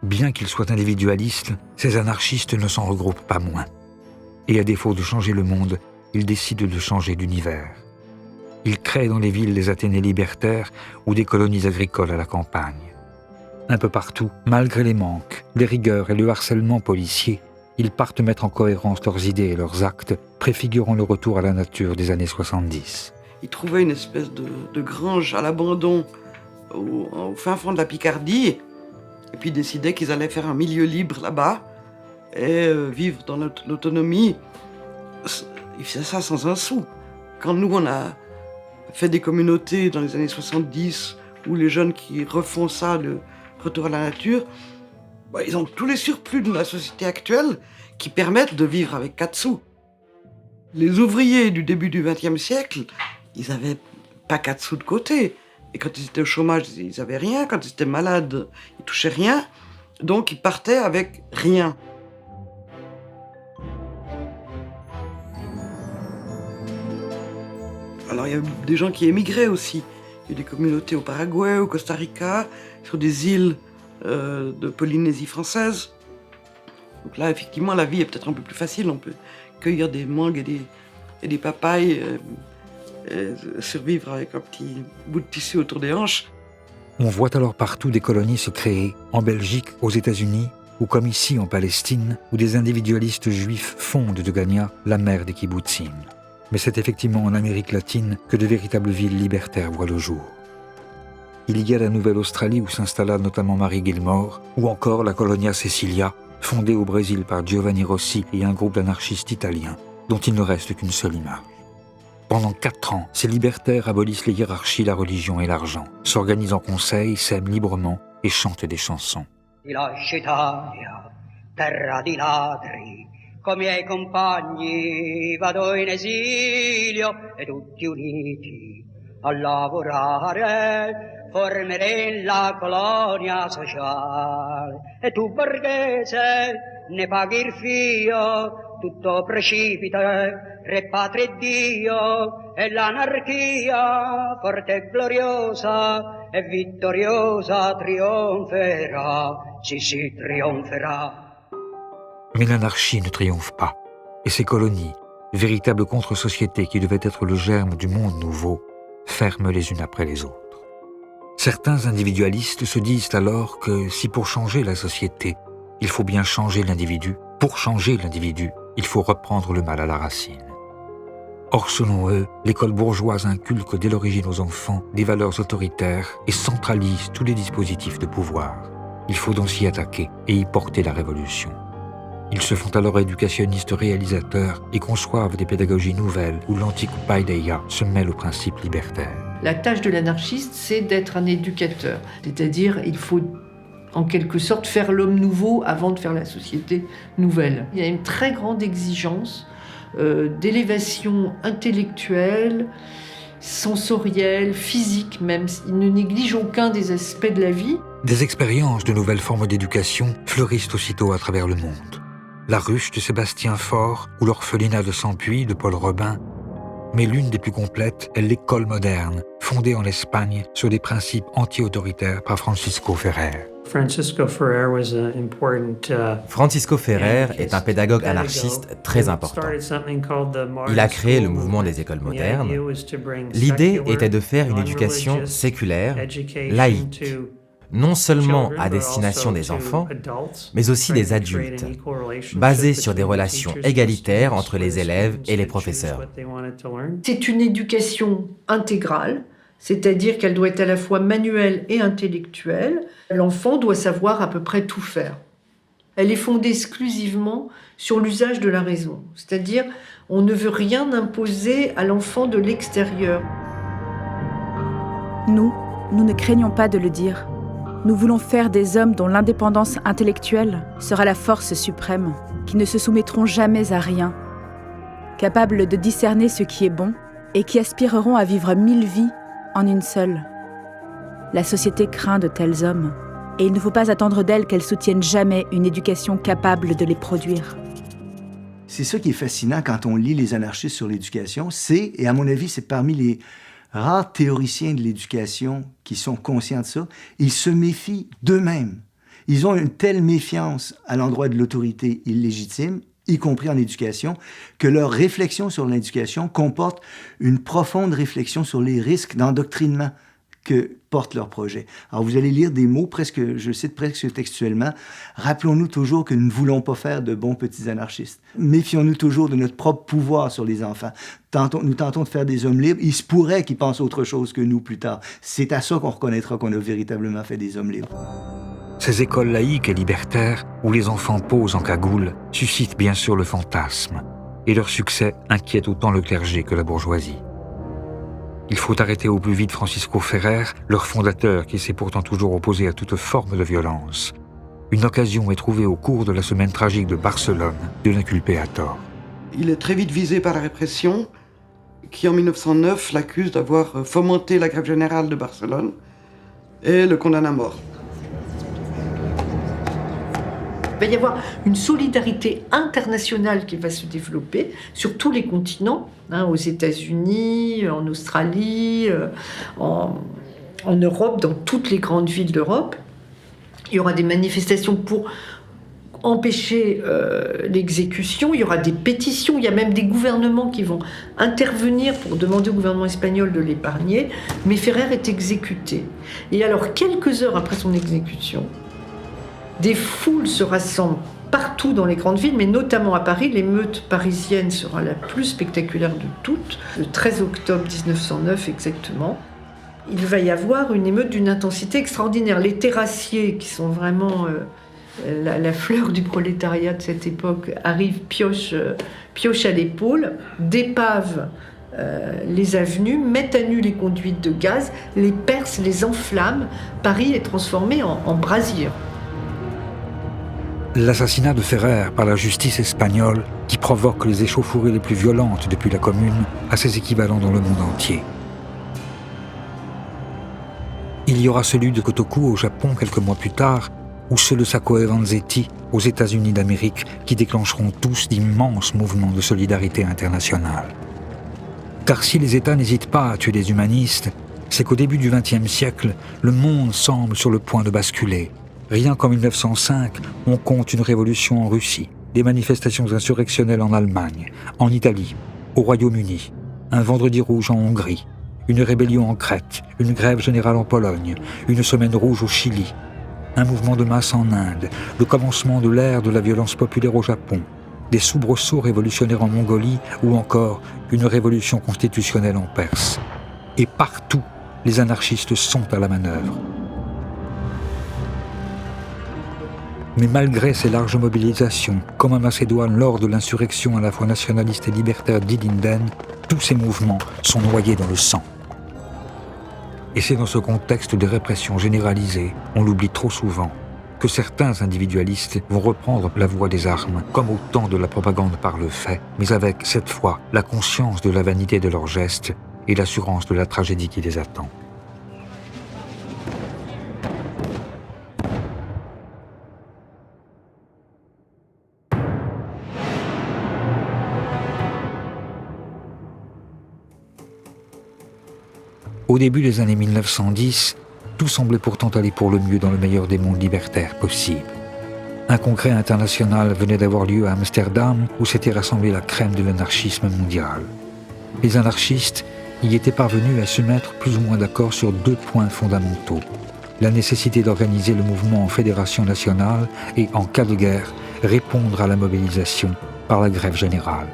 Bien qu'ils soient individualistes, ces anarchistes ne s'en regroupent pas moins. Et à défaut de changer le monde, ils décident de changer d'univers. Ils créent dans les villes des Athénées libertaires ou des colonies agricoles à la campagne. Un peu partout, malgré les manques, les rigueurs et le harcèlement policier, ils partent mettre en cohérence leurs idées et leurs actes, préfigurant le retour à la nature des années 70. Ils trouvaient une espèce de grange à l'abandon au fin fond de la Picardie, et puis décidaient qu'ils allaient faire un milieu libre là-bas et vivre dans l'autonomie. Ils faisaient ça sans un sou. Quand nous, on a fait des communautés dans les années 70, où les jeunes qui refont ça, le retour à la nature, ils ont tous les surplus de la société actuelle qui permettent de vivre avec 4 sous. Les ouvriers du début du XXe siècle, ils n'avaient pas 4 sous de côté. Et quand ils étaient au chômage, ils n'avaient rien. Quand ils étaient malades, ils touchaient rien. Donc ils partaient avec rien. Alors il y a des gens qui émigraient aussi. Il y a des communautés au Paraguay, au Costa Rica, sur des îles de Polynésie française. Donc là, effectivement, la vie est peut-être un peu plus facile. On peut cueillir des mangues et des papayes, et survivre avec un petit bout de tissu autour des hanches. On voit alors partout des colonies se créer, en Belgique, aux États-Unis, ou comme ici en Palestine, où des individualistes juifs fondent de Gagna la mère des kibbutzim. Mais c'est effectivement en Amérique latine que de véritables villes libertaires voient le jour. Il y a la Nouvelle-Australie où s'installa notamment Marie Gilmore, ou encore la Colonia Cecilia, fondée au Brésil par Giovanni Rossi et un groupe d'anarchistes italiens, dont il ne reste qu'une seule image. Pendant 4 ans, ces libertaires abolissent les hiérarchies, la religion et l'argent, s'organisent en conseil, s'aiment librement et chantent des chansons. Terra di ladri, coi miei compagni vado in esilio e tutti uniti a lavorare formeremo la colonia sociale e tu borghese ne paghi il fio, tutto precipita, re patria e Dio e l'anarchia forte e gloriosa e vittoriosa trionferà, si trionferà. Mais l'anarchie ne triomphe pas, et ces colonies, véritables contre-sociétés qui devaient être le germe du monde nouveau, ferment les unes après les autres. Certains individualistes se disent alors que si pour changer la société, il faut bien changer l'individu, pour changer l'individu, il faut reprendre le mal à la racine. Or, selon eux, l'école bourgeoise inculque dès l'origine aux enfants des valeurs autoritaires et centralise tous les dispositifs de pouvoir. Il faut donc s'y attaquer et y porter la révolution. Ils se font alors éducationnistes réalisateurs et conçoivent des pédagogies nouvelles où l'antique paideia se mêle aux principes libertaires. La tâche de l'anarchiste, c'est d'être un éducateur. C'est-à-dire, il faut en quelque sorte faire l'homme nouveau avant de faire la société nouvelle. Il y a une très grande exigence d'élévation intellectuelle, sensorielle, physique même. Il ne néglige aucun des aspects de la vie. Des expériences de nouvelles formes d'éducation fleurissent aussitôt à travers le monde. La ruche de Sébastien Faure ou l'orphelinat de Sampuy de Paul Robin. Mais l'une des plus complètes est l'école moderne, fondée en Espagne sur des principes anti-autoritaires par Francisco Ferrer. Francisco Ferrer est un pédagogue anarchiste très important. Il a créé le mouvement des écoles modernes. L'idée était de faire une éducation séculaire, laïque, non seulement à destination des enfants, mais aussi des adultes, basée sur des relations égalitaires entre les élèves et les professeurs. C'est une éducation intégrale, c'est-à-dire qu'elle doit être à la fois manuelle et intellectuelle. L'enfant doit savoir à peu près tout faire. Elle est fondée exclusivement sur l'usage de la raison, c'est-à-dire on ne veut rien imposer à l'enfant de l'extérieur. Nous ne craignons pas de le dire. Nous voulons faire des hommes dont l'indépendance intellectuelle sera la force suprême, qui ne se soumettront jamais à rien, capables de discerner ce qui est bon et qui aspireront à vivre 1000 vies en une seule. La société craint de tels hommes, et il ne faut pas attendre d'elles qu'elles soutiennent jamais une éducation capable de les produire. C'est ça qui est fascinant quand on lit les anarchistes sur l'éducation, et à mon avis, c'est parmi les rares théoriciens de l'éducation qui sont conscients de ça, ils se méfient d'eux-mêmes. Ils ont une telle méfiance à l'endroit de l'autorité illégitime, y compris en éducation, que leur réflexion sur l'éducation comporte une profonde réflexion sur les risques d'endoctrinement que porte leur projet. Alors vous allez lire des mots presque, je cite presque textuellement, « Rappelons-nous toujours que nous ne voulons pas faire de bons petits anarchistes. Méfions-nous toujours de notre propre pouvoir sur les enfants. Nous tentons de faire des hommes libres. Il se pourrait qu'ils pensent autre chose que nous plus tard. C'est à ça qu'on reconnaîtra qu'on a véritablement fait des hommes libres. » Ces écoles laïques et libertaires, où les enfants posent en cagoule, suscitent bien sûr le fantasme, et leur succès inquiète autant le clergé que la bourgeoisie. Il faut arrêter au plus vite Francisco Ferrer, leur fondateur qui s'est pourtant toujours opposé à toute forme de violence. Une occasion est trouvée au cours de la semaine tragique de Barcelone de l'inculper à tort. Il est très vite visé par la répression, qui en 1909 l'accuse d'avoir fomenté la grève générale de Barcelone et le condamne à mort. Il va y avoir une solidarité internationale qui va se développer sur tous les continents, aux États-Unis, en Australie, en Europe, dans toutes les grandes villes d'Europe. Il y aura des manifestations pour empêcher l'exécution, il y aura des pétitions, il y a même des gouvernements qui vont intervenir pour demander au gouvernement espagnol de l'épargner, mais Ferrer est exécuté. Et alors, quelques heures après son exécution, des foules se rassemblent partout dans les grandes villes, mais notamment à Paris. L'émeute parisienne sera la plus spectaculaire de toutes, le 13 octobre 1909 exactement. Il va y avoir une émeute d'une intensité extraordinaire. Les terrassiers, qui sont vraiment la fleur du prolétariat de cette époque, arrivent pioche à l'épaule, dépavent les avenues, mettent à nu les conduites de gaz, les percent, les enflamment. Paris est transformé en brasier. L'assassinat de Ferrer par la justice espagnole, qui provoque les échauffourées les plus violentes depuis la Commune, a ses équivalents dans le monde entier. Il y aura celui de Kotoku au Japon quelques mois plus tard, ou ceux de Sacco et Vanzetti aux États-Unis d'Amérique, qui déclencheront tous d'immenses mouvements de solidarité internationale. Car si les États n'hésitent pas à tuer les humanistes, c'est qu'au début du XXe siècle, le monde semble sur le point de basculer. Rien qu'en 1905, on compte une révolution en Russie, des manifestations insurrectionnelles en Allemagne, en Italie, au Royaume-Uni, un vendredi rouge en Hongrie, une rébellion en Crète, une grève générale en Pologne, une semaine rouge au Chili, un mouvement de masse en Inde, le commencement de l'ère de la violence populaire au Japon, des soubresauts révolutionnaires en Mongolie ou encore une révolution constitutionnelle en Perse. Et partout, les anarchistes sont à la manœuvre. Mais malgré ces larges mobilisations, comme en Macédoine lors de l'insurrection à la fois nationaliste et libertaire d'Ilinden, tous ces mouvements sont noyés dans le sang. Et c'est dans ce contexte de répression généralisée, on l'oublie trop souvent, que certains individualistes vont reprendre la voie des armes, comme au temps de la propagande par le fait, mais avec, cette fois, la conscience de la vanité de leurs gestes et l'assurance de la tragédie qui les attend. Au début des années 1910, tout semblait pourtant aller pour le mieux dans le meilleur des mondes libertaires possibles. Un congrès international venait d'avoir lieu à Amsterdam où s'était rassemblée la crème de l'anarchisme mondial. Les anarchistes y étaient parvenus à se mettre plus ou moins d'accord sur 2 points fondamentaux. La nécessité d'organiser le mouvement en fédération nationale et, en cas de guerre, répondre à la mobilisation par la grève générale.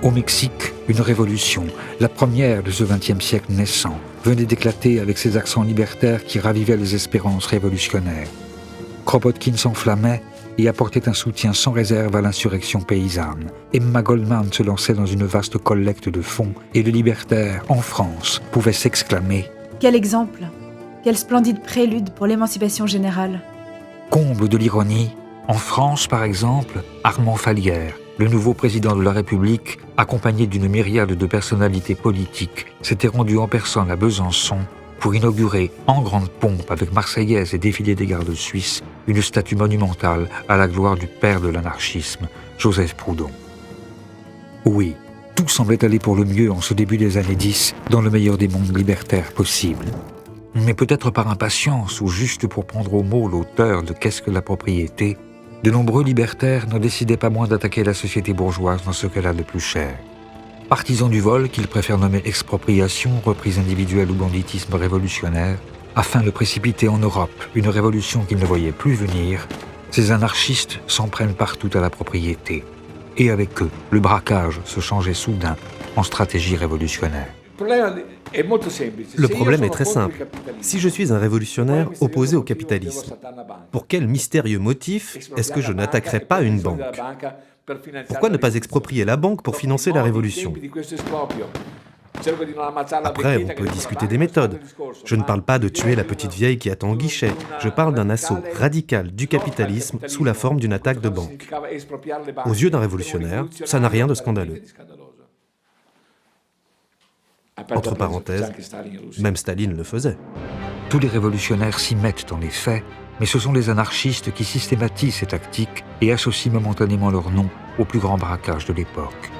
Au Mexique, une révolution, la première de ce XXe siècle naissant, venait d'éclater avec ses accents libertaires qui ravivaient les espérances révolutionnaires. Kropotkin s'enflammait et apportait un soutien sans réserve à l'insurrection paysanne. Emma Goldman se lançait dans une vaste collecte de fonds et le libertaire, en France, pouvait s'exclamer « Quel exemple! Quel splendide prélude pour l'émancipation générale !» Comble de l'ironie, en France, par exemple, Armand Fallières, le nouveau président de la République, accompagné d'une myriade de personnalités politiques, s'était rendu en personne à Besançon pour inaugurer, en grande pompe avec Marseillaise et défilé des gardes suisses, une statue monumentale à la gloire du père de l'anarchisme, Joseph Proudhon. Oui, tout semblait aller pour le mieux en ce début des années 10, dans le meilleur des mondes libertaires possibles. Mais peut-être par impatience ou juste pour prendre au mot l'auteur de « Qu'est-ce que la propriété ?», de nombreux libertaires ne décidaient pas moins d'attaquer la société bourgeoise dans ce qu'elle a de plus cher. Partisans du vol, qu'ils préfèrent nommer expropriation, reprise individuelle ou banditisme révolutionnaire, afin de précipiter en Europe une révolution qu'ils ne voyaient plus venir, ces anarchistes s'en prennent partout à la propriété. Et avec eux, le braquage se changeait soudain en stratégie révolutionnaire. Le problème est très simple. Si je suis un révolutionnaire opposé au capitalisme, pour quel mystérieux motif est-ce que je n'attaquerai pas une banque ? Pourquoi ne pas exproprier la banque pour financer la révolution ? Après, on peut discuter des méthodes. Je ne parle pas de tuer la petite vieille qui attend au guichet. Je parle d'un assaut radical du capitalisme sous la forme d'une attaque de banque. Aux yeux d'un révolutionnaire, ça n'a rien de scandaleux. Entre parenthèses, même Staline le faisait. Tous les révolutionnaires s'y mettent en effet, mais ce sont les anarchistes qui systématisent ces tactiques et associent momentanément leur nom au plus grand braquage de l'époque.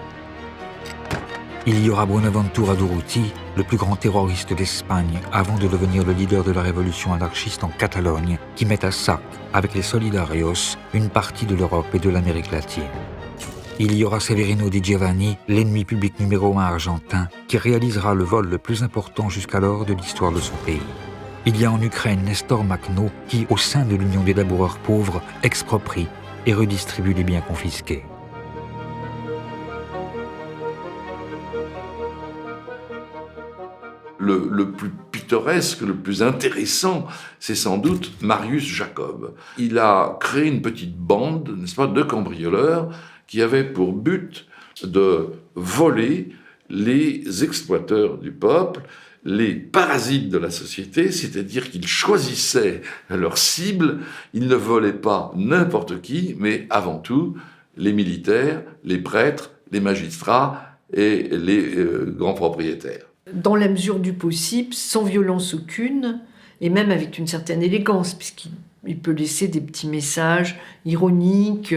Il y aura Buenaventura Durruti, le plus grand terroriste d'Espagne, avant de devenir le leader de la révolution anarchiste en Catalogne, qui met à sac, avec les Solidarios, une partie de l'Europe et de l'Amérique latine. Il y aura Severino Di Giovanni, l'ennemi public numéro 1 argentin, qui réalisera le vol le plus important jusqu'alors de l'histoire de son pays. Il y a en Ukraine Nestor Makhno, qui, au sein de l'Union des laboureurs pauvres, exproprie et redistribue les biens confisqués. Le plus pittoresque, le plus intéressant, c'est sans doute Marius Jacob. Il a créé une petite bande, n'est-ce pas, de cambrioleurs qui avait pour but de voler les exploiteurs du peuple, les parasites de la société, c'est-à-dire qu'ils choisissaient leur cible, ils ne volaient pas n'importe qui, mais avant tout les militaires, les prêtres, les magistrats et les grands propriétaires. Dans la mesure du possible, sans violence aucune, et même avec une certaine élégance, puisqu'il peut laisser des petits messages ironiques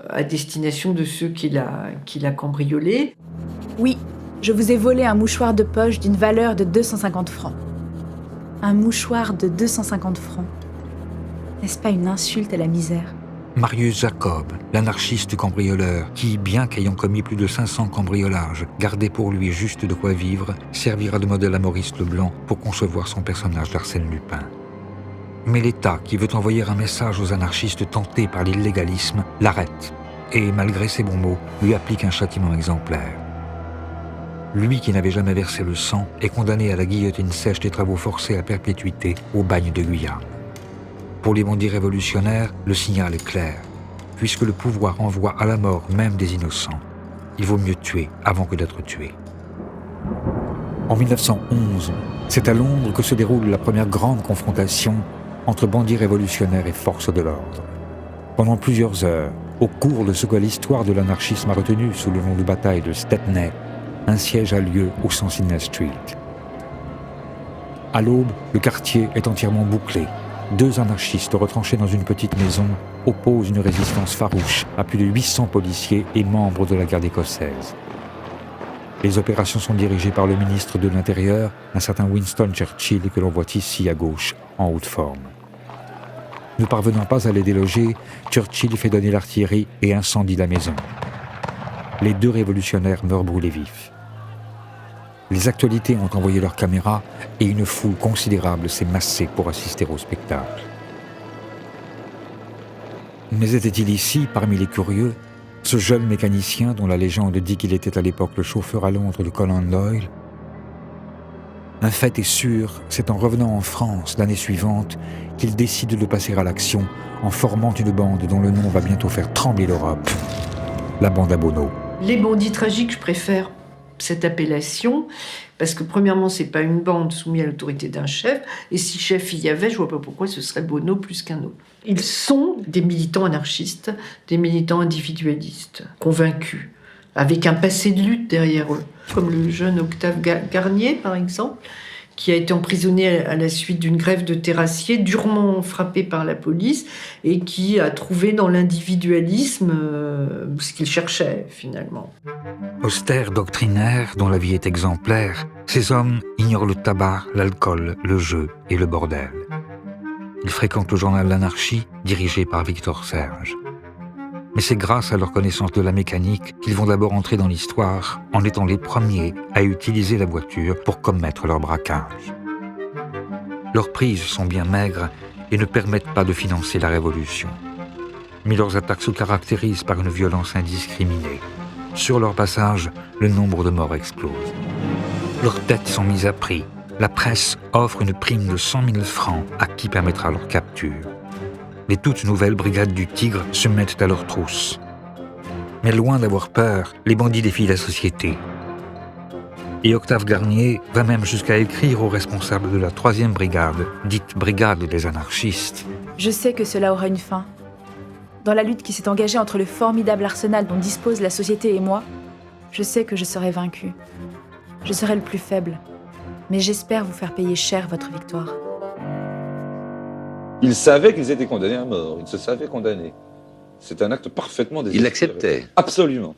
à destination de ceux qu'il a cambriolés. Oui, je vous ai volé un mouchoir de poche d'une valeur de 250 francs. Un mouchoir de 250 francs. N'est-ce pas une insulte à la misère ? Marius Jacob, l'anarchiste cambrioleur, qui, bien qu'ayant commis plus de 500 cambriolages, gardait pour lui juste de quoi vivre, servira de modèle à Maurice Leblanc pour concevoir son personnage d'Arsène Lupin. Mais l'État, qui veut envoyer un message aux anarchistes tentés par l'illégalisme, l'arrête et, malgré ses bons mots, lui applique un châtiment exemplaire. Lui qui n'avait jamais versé le sang est condamné à la guillotine sèche des travaux forcés à perpétuité au bagne de Guyane. Pour les bandits révolutionnaires, le signal est clair. Puisque le pouvoir envoie à la mort même des innocents, il vaut mieux tuer avant que d'être tué. En 1911, c'est à Londres que se déroule la première grande confrontation entre bandits révolutionnaires et forces de l'ordre. Pendant plusieurs heures, au cours de ce que l'histoire de l'anarchisme a retenu sous le nom de bataille de Stepney, un siège a lieu au 100 Sydney Street. À l'aube, le quartier est entièrement bouclé. 2 anarchistes retranchés dans une petite maison opposent une résistance farouche à plus de 800 policiers et membres de la garde écossaise. Les opérations sont dirigées par le ministre de l'Intérieur, un certain Winston Churchill que l'on voit ici à gauche, en haute forme. Ne parvenant pas à les déloger, Churchill fait donner l'artillerie et incendie la maison. Les 2 révolutionnaires meurent brûlés vifs. Les actualités ont envoyé leurs caméras et une foule considérable s'est massée pour assister au spectacle. Mais était-il ici, parmi les curieux, ce jeune mécanicien dont la légende dit qu'il était à l'époque le chauffeur à Londres de Conan Doyle ? Un fait est sûr, c'est en revenant en France l'année suivante qu'il décide de passer à l'action en formant une bande dont le nom va bientôt faire trembler l'Europe, la bande à Bono. Les bandits tragiques, je préfère cette appellation, parce que premièrement, c'est pas une bande soumise à l'autorité d'un chef, et si chef il y avait, je vois pas pourquoi ce serait Bono plus qu'un autre. Ils sont des militants anarchistes, des militants individualistes, convaincus, avec un passé de lutte derrière eux, comme le jeune Octave Garnier, par exemple, qui a été emprisonné à la suite d'une grève de terrassiers, durement frappé par la police, et qui a trouvé dans l'individualisme ce qu'il cherchait, finalement. Austères doctrinaires, dont la vie est exemplaire, ces hommes ignorent le tabac, l'alcool, le jeu et le bordel. Ils fréquentent le journal L'Anarchie, dirigé par Victor Serge. Mais c'est grâce à leur connaissance de la mécanique qu'ils vont d'abord entrer dans l'histoire en étant les premiers à utiliser la voiture pour commettre leur braquage. Leurs prises sont bien maigres et ne permettent pas de financer la révolution. Mais leurs attaques se caractérisent par une violence indiscriminée. Sur leur passage, le nombre de morts explose. Leurs têtes sont mises à prix. La presse offre une prime de 100 000 francs à qui permettra leur capture. Les toutes nouvelles brigades du Tigre se mettent à leur trousse. Mais loin d'avoir peur, les bandits défient la société. Et Octave Garnier va même jusqu'à écrire aux responsables de la 3e brigade, dite brigade des anarchistes. Je sais que cela aura une fin. Dans la lutte qui s'est engagée entre le formidable arsenal dont dispose la société et moi, je sais que je serai vaincu. Je serai le plus faible. Mais j'espère vous faire payer cher votre victoire. Ils savaient qu'ils étaient condamnés à mort, ils se savaient condamnés. C'est un acte parfaitement désespéré. Ils l'acceptaient. Absolument.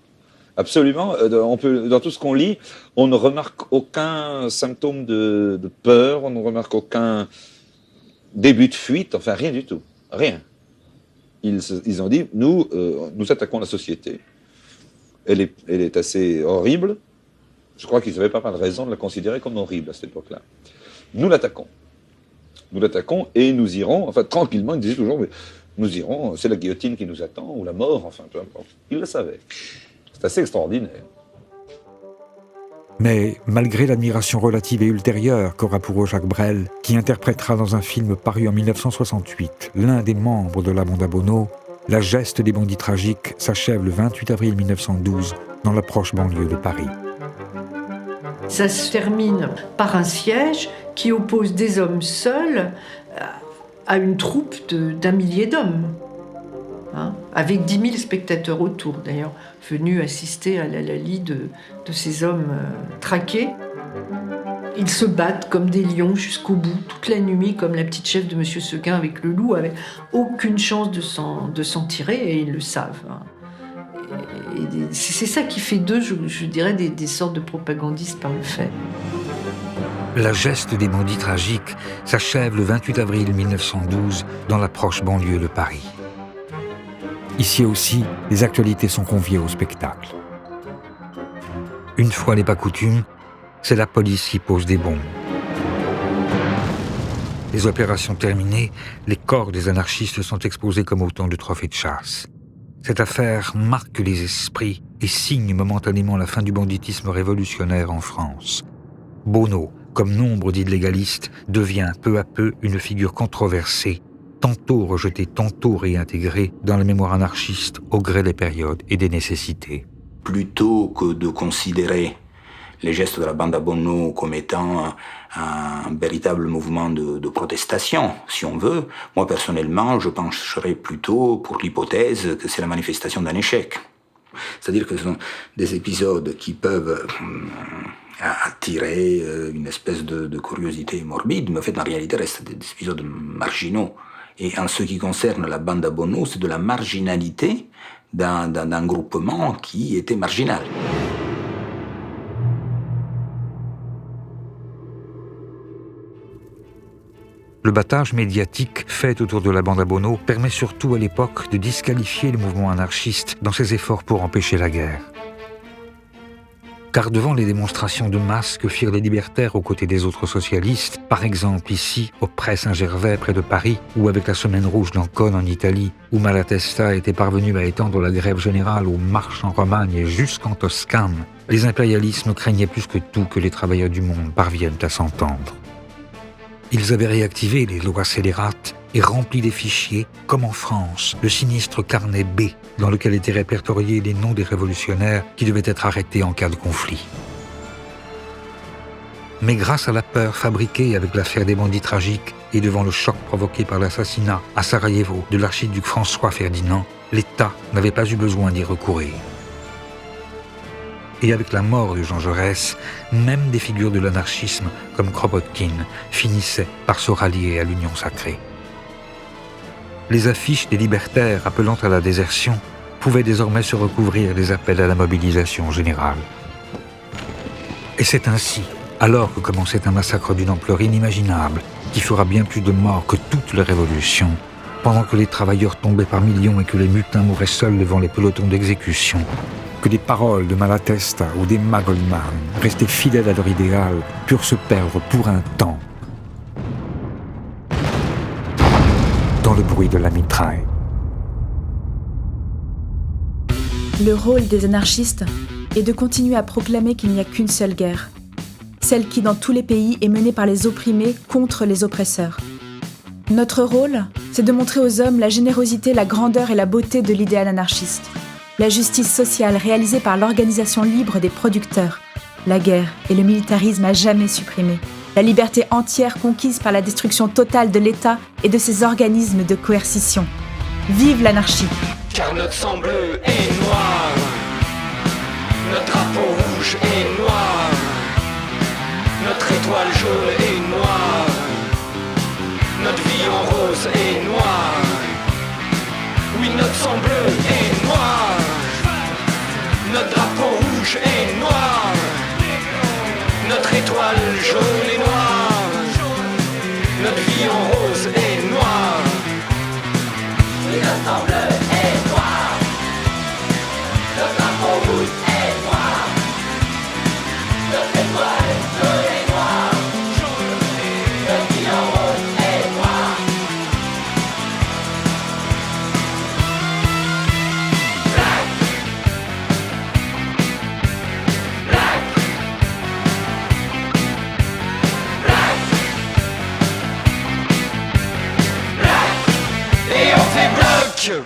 Absolument. Dans tout ce qu'on lit, on ne remarque aucun symptôme de peur, on ne remarque aucun début de fuite, enfin rien du tout. Rien. Ils ont dit, nous attaquons la société. Elle est assez horrible. Je crois qu'ils n'avaient pas mal de raison de la considérer comme horrible à cette époque-là. Nous l'attaquons. Nous l'attaquons et nous irons, enfin tranquillement, ils disaient toujours, mais nous irons, c'est la guillotine qui nous attend, ou la mort, enfin peu importe. Ils le savaient. C'est assez extraordinaire. Mais malgré l'admiration relative et ultérieure qu'aura pour eux Jacques Brel, qui interprétera dans un film paru en 1968 l'un des membres de la bande à Bono, la geste des bandits tragiques s'achève le 28 avril 1912 dans la proche banlieue de Paris. Ça se termine par un siège qui oppose des hommes seuls à une troupe d'1 millier d'hommes, hein, avec 10 000 spectateurs autour, d'ailleurs, venus assister à la lie de ces hommes traqués. Ils se battent comme des lions jusqu'au bout, toute la nuit, comme la petite chef de M. Seguin avec le loup, avec aucune chance de s'en tirer, et ils le savent. Hein. Et c'est ça qui fait d'eux, je dirais, des sortes de propagandistes par le fait. La geste des bandits tragiques s'achève le 28 avril 1912 dans la proche banlieue de Paris. Ici aussi, les actualités sont conviées au spectacle. Une fois n'est pas coutume, c'est la police qui pose des bombes. Les opérations terminées, les corps des anarchistes sont exposés comme autant de trophées de chasse. Cette affaire marque les esprits et signe momentanément la fin du banditisme révolutionnaire en France. Bono, comme nombre d'illégalistes, devient peu à peu une figure controversée, tantôt rejetée, tantôt réintégrée dans la mémoire anarchiste au gré des périodes et des nécessités. Plutôt que de considérer les gestes de la bande à Bono comme étant un véritable mouvement de protestation, si on veut, moi personnellement, je pencherais plutôt pour l'hypothèse que c'est la manifestation d'un échec. C'est-à-dire que ce sont des épisodes qui peuvent attirer une espèce de curiosité morbide, mais en fait, en réalité, restent des épisodes marginaux. Et en ce qui concerne la bande à Bono, c'est de la marginalité d'un groupement qui était marginal. Le battage médiatique fait autour de la bande à Bono permet surtout à l'époque de disqualifier le mouvement anarchiste dans ses efforts pour empêcher la guerre. Car devant les démonstrations de masse que firent les libertaires aux côtés des autres socialistes, par exemple ici, au Pré Saint-Gervais près de Paris, ou avec la Semaine rouge d'Ancône en Italie, où Malatesta était parvenu à étendre la grève générale aux marches en Romagne et jusqu'en Toscane, les impérialismes craignaient plus que tout que les travailleurs du monde parviennent à s'entendre. Ils avaient réactivé les lois scélérates et rempli des fichiers, comme en France, le sinistre carnet B, dans lequel étaient répertoriés les noms des révolutionnaires qui devaient être arrêtés en cas de conflit. Mais grâce à la peur fabriquée avec l'affaire des bandits tragiques et devant le choc provoqué par l'assassinat à Sarajevo de l'archiduc François Ferdinand, l'État n'avait pas eu besoin d'y recourir. Et avec la mort de Jean Jaurès, même des figures de l'anarchisme comme Kropotkin finissaient par se rallier à l'Union sacrée. Les affiches des libertaires appelant à la désertion pouvaient désormais se recouvrir des appels à la mobilisation générale. Et c'est ainsi, alors que commençait un massacre d'une ampleur inimaginable, qui fera bien plus de morts que toutes les révolutions, pendant que les travailleurs tombaient par millions et que les mutins mouraient seuls devant les pelotons d'exécution, que des paroles de Malatesta ou d'Emma Goldman, restés fidèles à leur idéal, purent se perdre pour un temps dans le bruit de la mitraille. Le rôle des anarchistes est de continuer à proclamer qu'il n'y a qu'une seule guerre, celle qui, dans tous les pays, est menée par les opprimés contre les oppresseurs. Notre rôle, c'est de montrer aux hommes la générosité, la grandeur et la beauté de l'idéal anarchiste. La justice sociale réalisée par l'organisation libre des producteurs, la guerre et le militarisme à jamais supprimés, la liberté entière conquise par la destruction totale de l'État et de ses organismes de coercition. Vive l'anarchie! Car notre sang bleu est noir, notre drapeau rouge est noir, notre étoile jaune est noire, notre vie en rose est noire. Oui, notre sang bleu est noir, notre drapeau rouge est noir, notre étoile jaune est noire, notre vie en rose est noire. Oui, notre sang bleu est noir, notre drapeau rouge est noir, notre étoile jaune est noire, notre vie en rose est noire. Et on fait bloc.